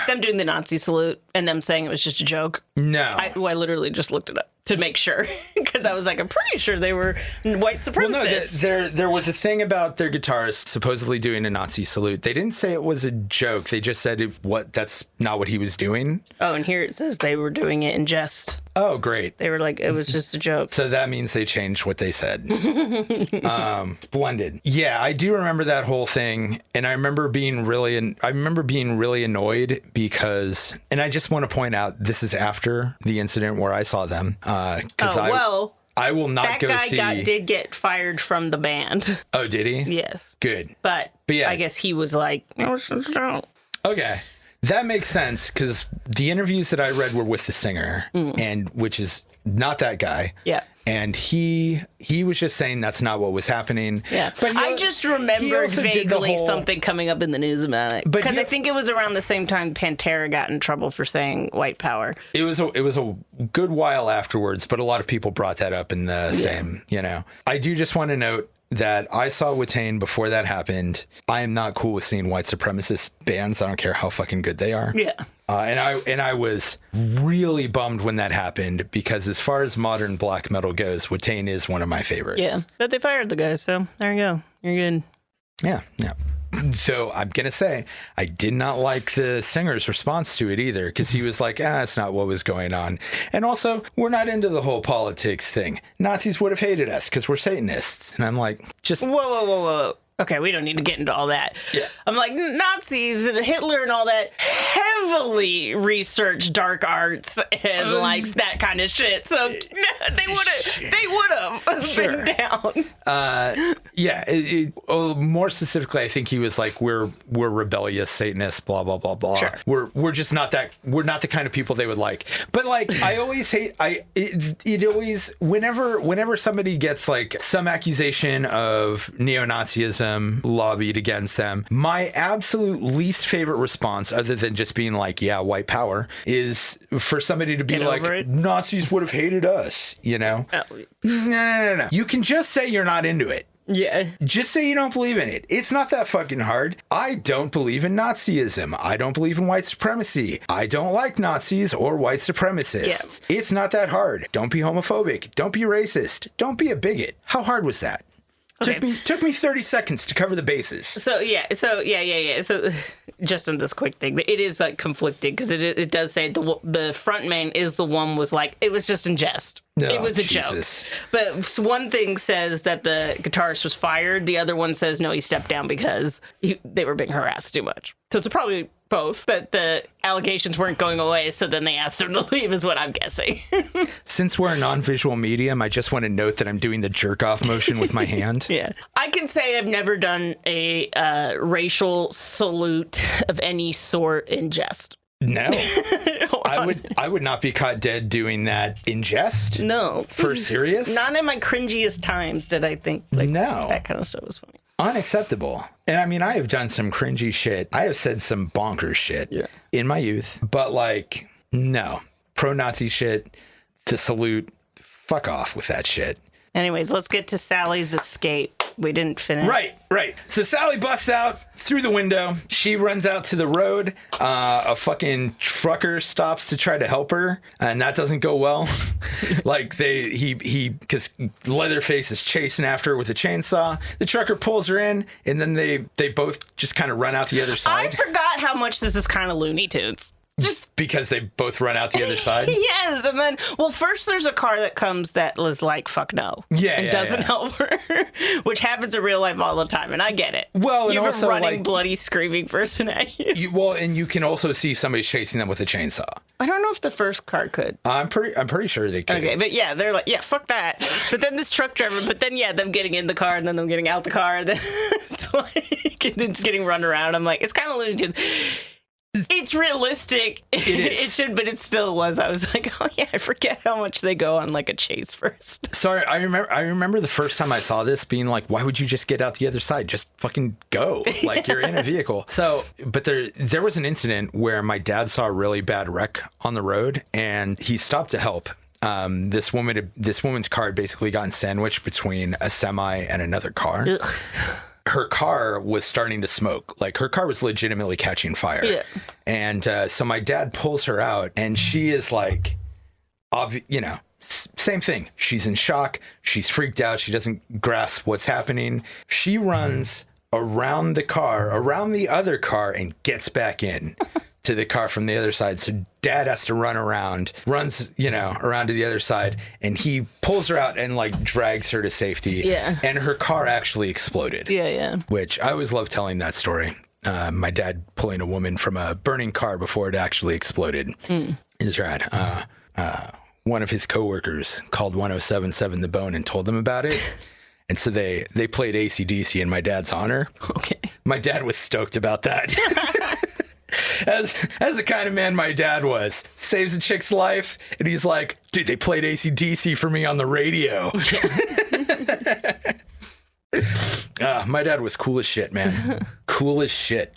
them doing the Nazi salute and them saying it was just a joke. No. I literally just looked it up to make sure because I was like, I'm pretty sure they were white supremacists. Well, no, there was a thing about their guitarist supposedly doing a Nazi salute. They didn't say it was a joke. They just said that's not what he was doing. Oh, and here it says they were doing it in jest. Oh, great. They were like, it was just a joke. So that means they changed what they said. Blended. Yeah, I do remember that whole thing. And I remember being really annoyed because, and I just want to point out, this is after the incident where I saw them. I will not go see. That guy did get fired from the band. Oh, did he? Yes. Good. But yeah, I guess he was like, okay. That makes sense because the interviews that I read were with the singer, and which is not that guy. Yeah. And he was just saying that's not what was happening. Yeah. But I just remembered vaguely something coming up in the news about it. Because I think it was around the same time Pantera got in trouble for saying white power. It was a good while afterwards, but a lot of people brought that up in the same, you know. I do just want to note that I saw Watain before that happened. I am not cool with seeing white supremacist bands. I don't care how fucking good they are. Yeah. And I was really bummed when that happened because as far as modern black metal goes, Watain is one of my favorites. Yeah. But they fired the guy, so there you go. You're good. Yeah. Yeah. Though I'm going to say, I did not like the singer's response to it either, because he was like, that's not what was going on. And also, we're not into the whole politics thing. Nazis would have hated us because we're Satanists. And I'm like, just... Whoa. Okay, we don't need to get into all that. Yeah. I'm like, Nazis and Hitler and all that heavily researched dark arts and likes that kind of shit. So they would have been down. Yeah. More specifically, I think he was like, we're rebellious Satanists, blah, blah, blah, blah. Sure. We're just not that, we're not the kind of people they would like. But like, I always hate, it always, whenever somebody gets like some accusation of neo-Nazism lobbied against them, my absolute least favorite response, other than just being like, yeah, white power, is for somebody to be like, Nazis would have hated us, you know? No. You can just say you're not into it. Yeah. Just say you don't believe in it. It's not that fucking hard. I don't believe in Nazism. I don't believe in white supremacy. I don't like Nazis or white supremacists. Yeah. It's not that hard. Don't be homophobic. Don't be racist. Don't be a bigot. How hard was that? Okay. Took me 30 seconds to cover the bases. So just in this quick thing, but it is like conflicting because it does say the front man is the one was like, it was just in jest. It was a joke. But one thing says that the guitarist was fired. The other one says, no, he stepped down because they were being harassed too much. So it's probably both, but the allegations weren't going away. So then they asked him to leave is what I'm guessing. Since we're a non-visual medium, I just want to note that I'm doing the jerk off motion with my hand. Yeah. I can say I've never done a racial salute of any sort in jest. No. I would not be caught dead doing that in jest. No. For serious? Not in my cringiest times did I think No. that kind of stuff was funny. Unacceptable. And I mean, I have done some cringy shit. I have said some bonkers shit in my youth, but like, no. Pro-Nazi shit, to salute, fuck off with that shit. Anyways, let's get to Sally's escape. We didn't finish. Right. So Sally busts out through the window. She runs out to the road. A fucking trucker stops to try to help her, and that doesn't go well. Like because Leatherface is chasing after her with a chainsaw. The trucker pulls her in, and then they both just kind of run out the other side. I forgot how much this is kind of Looney Tunes. Just because they both run out the other side. Yes, and then first there's a car that comes that was like fuck no, and doesn't help her, which happens in real life all the time, and I get it. Well, you and have also a running, like bloody, screaming person at you. And you can also see somebody chasing them with a chainsaw. I don't know if the first car could. I'm pretty sure they could. Okay, but yeah, they're like, yeah, fuck that. But then this truck driver, them getting in the car and then them getting out the car, and then it's like and just getting run around. I'm like, it's kind of Looney Tunes. It's realistic. It is. It should, but it still was. I was like, oh yeah, I forget how much they go on like a chase first. Sorry, I remember the first time I saw this being like, why would you just get out the other side? Just fucking go. Like you're in a vehicle. So, but there was an incident where my dad saw a really bad wreck on the road and he stopped to help. This woman's car had basically gotten sandwiched between a semi and another car. Ugh. Her car was starting to smoke. Like her car was legitimately catching fire. Yeah. And so my dad pulls her out and she is like, same thing. She's in shock. She's freaked out. She doesn't grasp what's happening. She runs around the other car and gets back in to the car from the other side. So dad has to runs around to the other side, and he pulls her out and like drags her to safety. Yeah. And her car actually exploded. Yeah. Which I always love telling that story. My dad pulling a woman from a burning car before it actually exploded is rad. One of his coworkers called 1077 The Bone and told them about it. And so they played AC/DC in my dad's honor. Okay. My dad was stoked about that. As the kind of man my dad was, saves a chick's life, and he's like, dude, they played AC/DC for me on the radio. My dad was cool as shit, man. Cool as shit.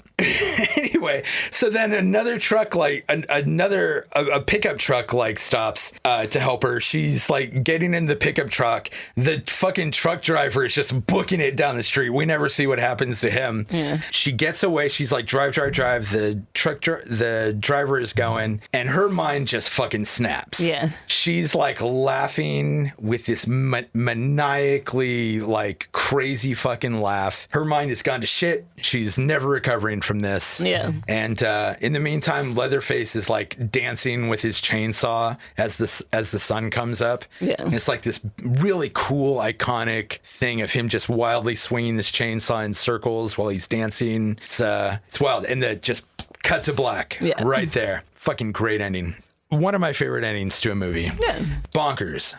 Anyway, so then another truck, like a pickup truck, like stops to help her. She's like getting in the pickup truck. The fucking truck driver is just booking it down the street. We never see what happens to him. Yeah. She gets away. She's like, drive. The driver is going, and her mind just fucking snaps. Yeah. She's like laughing with this maniacally like crazy fucking laugh. Her mind has gone to shit. She's never recovering from this. Yeah. And in the meantime, Leatherface is like dancing with his chainsaw as the sun comes up. Yeah. And it's like this really cool, iconic thing of him just wildly swinging this chainsaw in circles while he's dancing. It's wild. And then just cut to black right there. Fucking great ending. One of my favorite endings to a movie. Yeah. Bonkers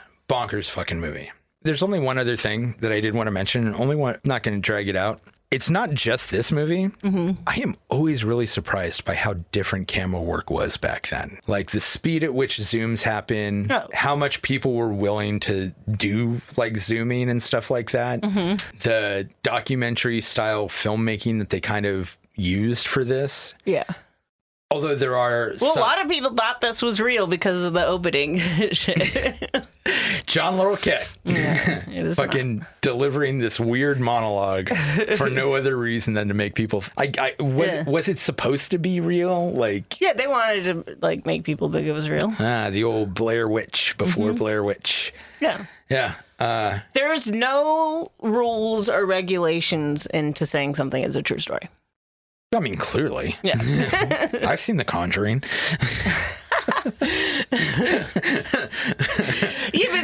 fucking movie. There's only one other thing that I did want to mention. Only one, not going to drag it out. It's not just this movie. Mm-hmm. I am always really surprised by how different camera work was back then. Like the speed at which zooms happen, how much people were willing to do like zooming and stuff like that. Mm-hmm. The documentary style filmmaking that they kind of used for this. Yeah. Although there are... a lot of people thought this was real because of the opening. John Larroquette fucking delivering this weird monologue for no other reason than to make people... Was it supposed to be real? Like... Yeah, they wanted to like make people think it was real. The old Blair Witch before Blair Witch. Yeah. Yeah. There's no rules or regulations into saying something is a true story. I mean, clearly. Yeah. I've seen The Conjuring. But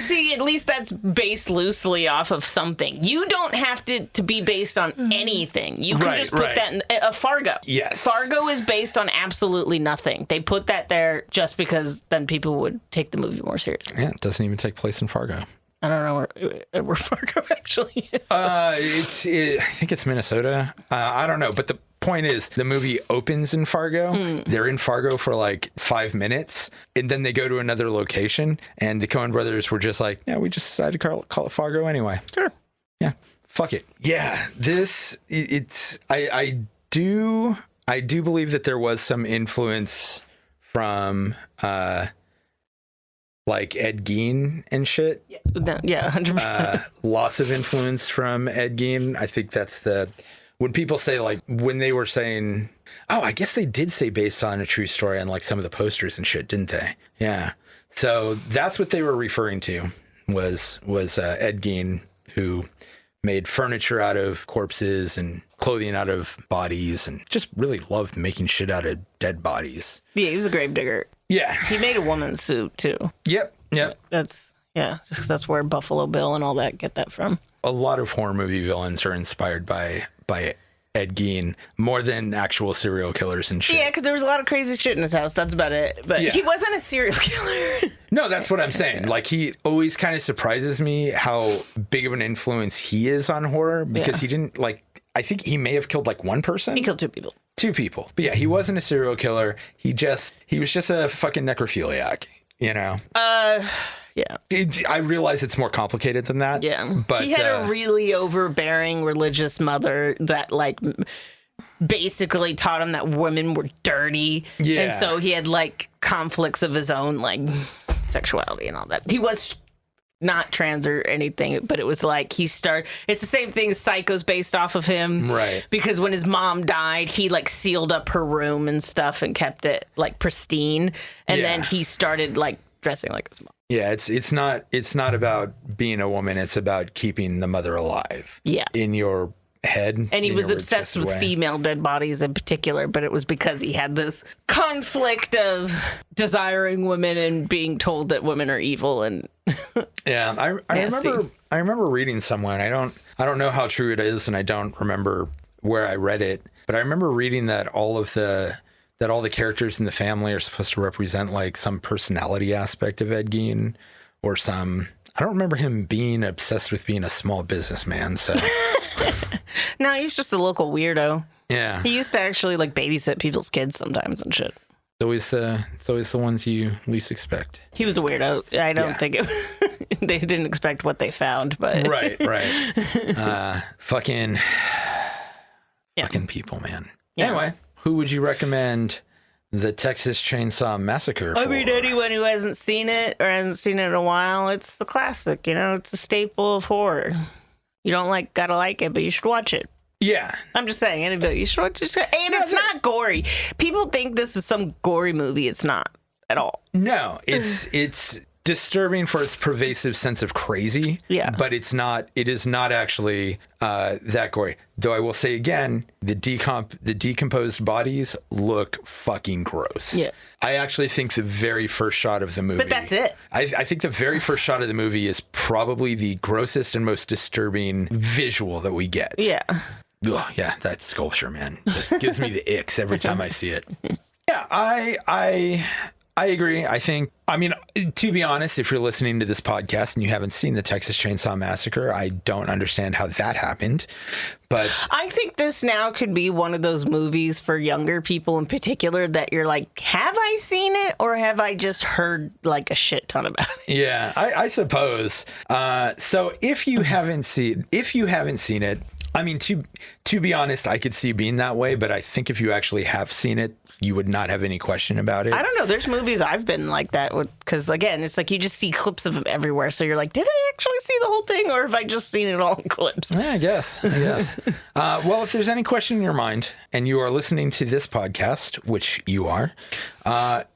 see, at least that's based loosely off of something. You don't have to be based on anything. You can just put that in Fargo. Yes. Fargo is based on absolutely nothing. They put that there just because then people would take the movie more seriously. Yeah, it doesn't even take place in Fargo. I don't know where Fargo actually is. I think it's Minnesota. I don't know, but the point is, the movie opens in Fargo. They're in Fargo for like 5 minutes, and then they go to another location. And the Coen brothers were just like, "Yeah, we just decided to call it Fargo anyway." Sure. Yeah, fuck it. Yeah, I do believe that there was some influence from like Ed Gein and shit. Yeah, 100%. Lots of influence from Ed Gein. I think that's when people say, like, when they were saying, oh, I guess they did say based on a true story on like some of the posters and shit, didn't they? Yeah. So that's what they were referring to was Ed Gein, who made furniture out of corpses and clothing out of bodies and just really loved making shit out of dead bodies. Yeah, he was a gravedigger. Yeah. He made a woman's suit too. Yep. Just 'cause that's where Buffalo Bill and all that get that from. A lot of horror movie villains are inspired by Ed Gein more than actual serial killers and shit. Yeah, because there was a lot of crazy shit in his house. That's about it. But he wasn't a serial killer. No, that's what I'm saying. Like, he always kind of surprises me how big of an influence he is on horror, because he didn't, like, I think he may have killed like one person. He killed 2 people. 2 people. But yeah, he wasn't a serial killer. He was just a fucking necrophiliac, you know? Yeah. I realize it's more complicated than that. Yeah. But he had a really overbearing religious mother that, like, basically taught him that women were dirty. Yeah. And so he had, like, conflicts of his own, like, sexuality and all that. He was not trans or anything, but it was like it's the same thing as Psycho's based off of him. Right. Because when his mom died, he, like, sealed up her room and stuff and kept it, like, pristine. And then he started, like, dressing like his mom. Yeah, it's not about being a woman. It's about keeping the mother alive. Yeah. In your head. And he was obsessed with female dead bodies in particular, but it was because he had this conflict of desiring women and being told that women are evil and yeah. I remember reading somewhere, and I don't know how true it is, and I don't remember where I read it, but I remember reading that all the characters in the family are supposed to represent like some personality aspect of Ed Gein, or I don't remember him being obsessed with being a small businessman. So no, he's just a local weirdo. Yeah. He used to actually, like, babysit people's kids sometimes and shit. It's always the ones you least expect. He was a weirdo. I don't think they didn't expect what they found, but right. Fucking people, man. Yeah. Anyway, who would you recommend the Texas Chainsaw Massacre for? I mean, anyone who hasn't seen it or hasn't seen it in a while, it's the classic, you know? It's a staple of horror. You don't gotta like it, but you should watch it. Yeah. I'm just saying, anybody, you should watch it. And it's not gory. People think this is some gory movie. It's not at all. No, it's disturbing for its pervasive sense of crazy. Yeah. But it is not actually that gory. Though I will say again, the decomposed bodies look fucking gross. Yeah. I actually think the very first shot of the movie. But that's it. I think the very first shot of the movie is probably the grossest and most disturbing visual that we get. Yeah. Ugh, yeah, that sculpture, man, just gives me the icks every time I see it. Yeah, I agree. I mean, to be honest, if you're listening to this podcast and you haven't seen the Texas Chainsaw Massacre, I don't understand how that happened. But I think this now could be one of those movies for younger people in particular that you're like, have I seen it or have I just heard like a shit ton about it? Yeah, I suppose. So if you haven't seen it, I mean, to be honest, I could see being that way, but I think if you actually have seen it, you would not have any question about it. I don't know. There's movies I've been like that with, because again, it's like you just see clips of them everywhere. So you're like, did I actually see the whole thing, or have I just seen it all in clips? Yeah, I guess. Well, if there's any question in your mind and you are listening to this podcast, which you are,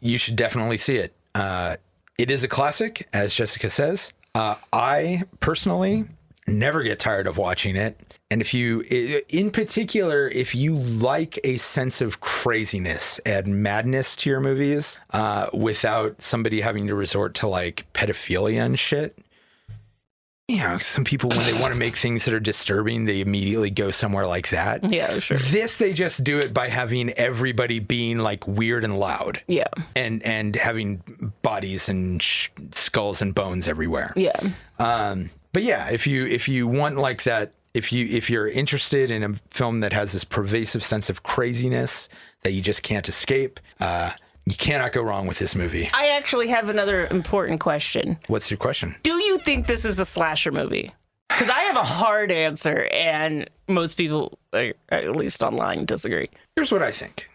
you should definitely see it. It is a classic, as Jessica says. I personally never get tired of watching it. And if you like a sense of craziness and madness to your movies, without somebody having to resort to like pedophilia and shit, some people, when they want to make things that are disturbing, they immediately go somewhere like that. Yeah, sure. This, they just do it by having everybody being like weird and loud. Yeah. And having bodies and skulls and bones everywhere. Yeah. But yeah, if you want like that, if you're interested in a film that has this pervasive sense of craziness that you just can't escape, you cannot go wrong with this movie. I actually have another important question. What's your question? Do you think this is a slasher movie? Because I have a hard answer, and most people, at least online, disagree. Here's what I think.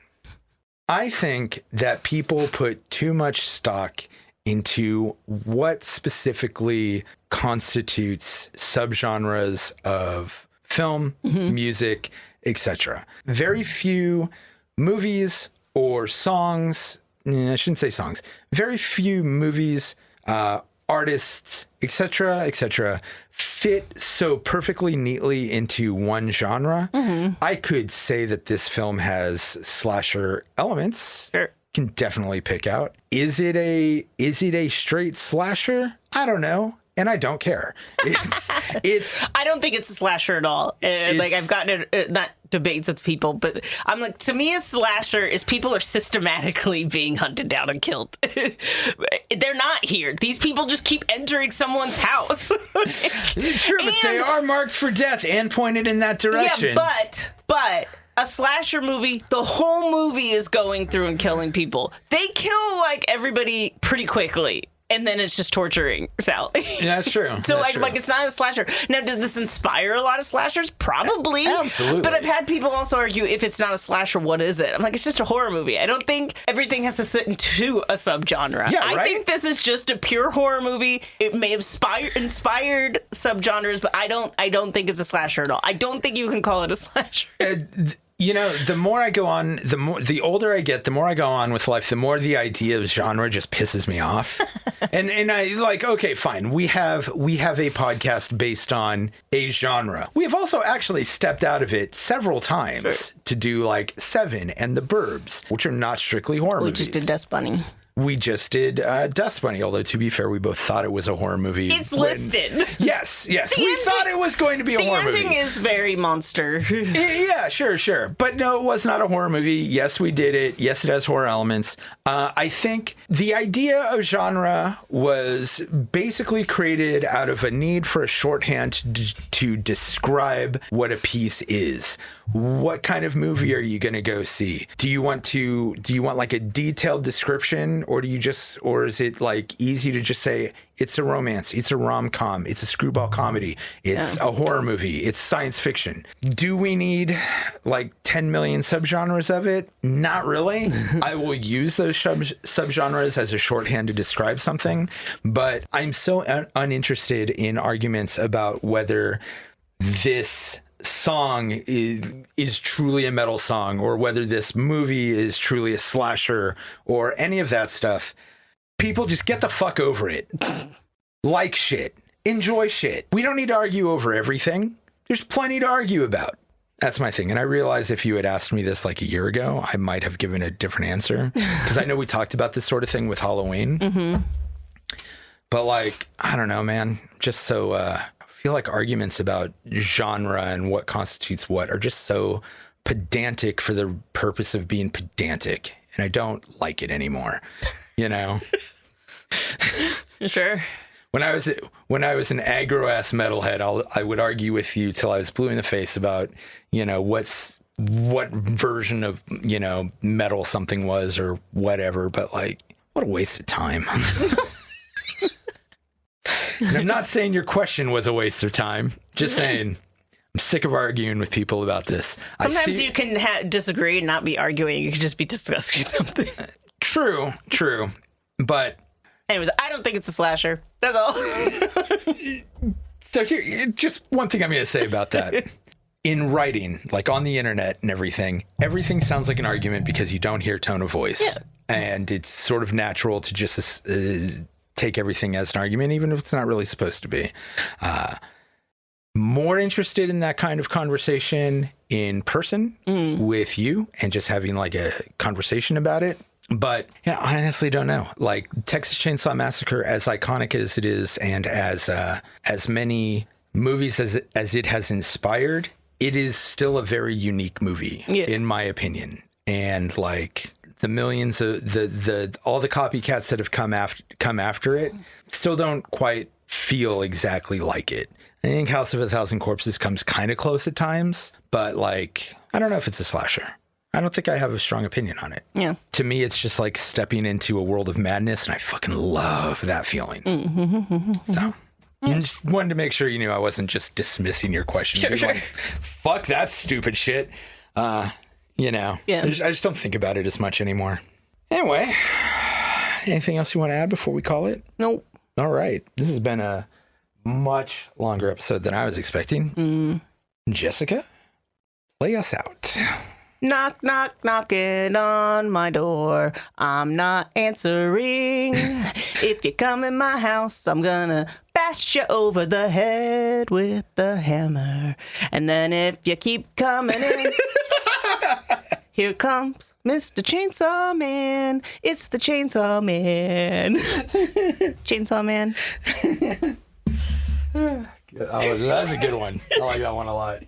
I think that people put too much stock into what specifically constitutes subgenres of film, music, etc. Very few movies or songs, I shouldn't say songs, very few movies, artists, etc., fit so perfectly neatly into one genre. I could say that this film has slasher elements. Sure. Can definitely pick out. Is it a straight slasher? I don't know. And I don't care. It's. I don't think it's a slasher at all. Like I've gotten not debates with people, but I'm like, to me, a slasher is people are systematically being hunted down and killed. They're not here. These people just keep entering someone's house. True, but they are marked for death and pointed in that direction. Yeah, but a slasher movie, the whole movie is going through and killing people. They kill like everybody pretty quickly. And then it's just torturing Sally. Yeah, that's true. So that's true. like it's not a slasher. Now, did this inspire a lot of slashers? Probably. Absolutely. But I've had people also argue, if it's not a slasher, what is it? I'm like, it's just a horror movie. I don't think everything has to sit into a subgenre. Yeah, I think this is just a pure horror movie. It may have inspired subgenres, but I don't think it's a slasher at all. I don't think you can call it a slasher. The more I go on, the older I get, the more I go on with life, the more the idea of genre just pisses me off. and I like, okay, fine. We have a podcast based on a genre. We have also actually stepped out of it several times to do like Seven and The Burbs, which are not strictly horror movies. We just did Dust Bunny. We just did Dust Bunny, although to be fair, we both thought it was a horror movie. It's listed. Yes. We thought it was going to be a horror movie. The ending is very monster. Yeah, sure. But no, it was not a horror movie. Yes, we did it. Yes, it has horror elements. I think the idea of genre was basically created out of a need for a shorthand to describe what a piece is. What kind of movie are you going to go see? Do you want like a detailed description, or is it like easy to just say it's a romance, it's a rom-com, it's a screwball comedy, it's a horror movie, it's science fiction? Do we need like 10 million subgenres of it? Not really. I will use those subgenres as a shorthand to describe something, but I'm so uninterested in arguments about whether this song is truly a metal song, or whether this movie is truly a slasher, or any of that stuff. People just get the fuck over it. Like shit. Enjoy shit. We don't need to argue over everything. There's plenty to argue about. That's my thing. And I realize if you had asked me this like a year ago, I might have given a different answer, because I know we talked about this sort of thing with Halloween. But like, I don't know, man. Just so I feel like arguments about genre and what constitutes what are just so pedantic for the purpose of being pedantic, and I don't like it anymore. Sure. When I was an aggro ass metalhead, I would argue with you till I was blue in the face about what version of metal something was or whatever. But like, what a waste of time. And I'm not saying your question was a waste of time. Just saying, I'm sick of arguing with people about this. Sometimes you can disagree and not be arguing. You can just be discussing something. True. But anyways, I don't think it's a slasher. That's all. So here, just one thing I'm going to say about that. In writing, like on the internet and everything sounds like an argument because you don't hear tone of voice. Yeah. And it's sort of natural to just take everything as an argument, even if it's not really supposed to be. More interested in that kind of conversation in person with you and just having like a conversation about it. But yeah, I honestly don't know. Like Texas Chainsaw Massacre, as iconic as it is, and as many movies as it has inspired, it is still a very unique movie, in my opinion. And like the millions of all the copycats that have come after it still don't quite feel exactly like it. I think House of a Thousand Corpses comes kind of close at times, but like I don't know if it's a slasher. I don't think I have a strong opinion on it. Yeah. To me, it's just like stepping into a world of madness, and I fucking love that feeling. So, I just wanted to make sure you knew I wasn't just dismissing your question. Sure. Like, fuck that stupid shit. You know, Yeah. I just don't think about it as much anymore. Anyway, anything else you want to add before we call it? Nope. All right. This has been a much longer episode than I was expecting. Jessica, play us out. Knock, knock, knocking on my door. I'm not answering. If you come in my house, I'm gonna bash you over the head with the hammer. And then if you keep coming in, here comes Mr. Chainsaw Man. It's the Chainsaw Man. Chainsaw Man. Oh, that's a good one. I like that one a lot.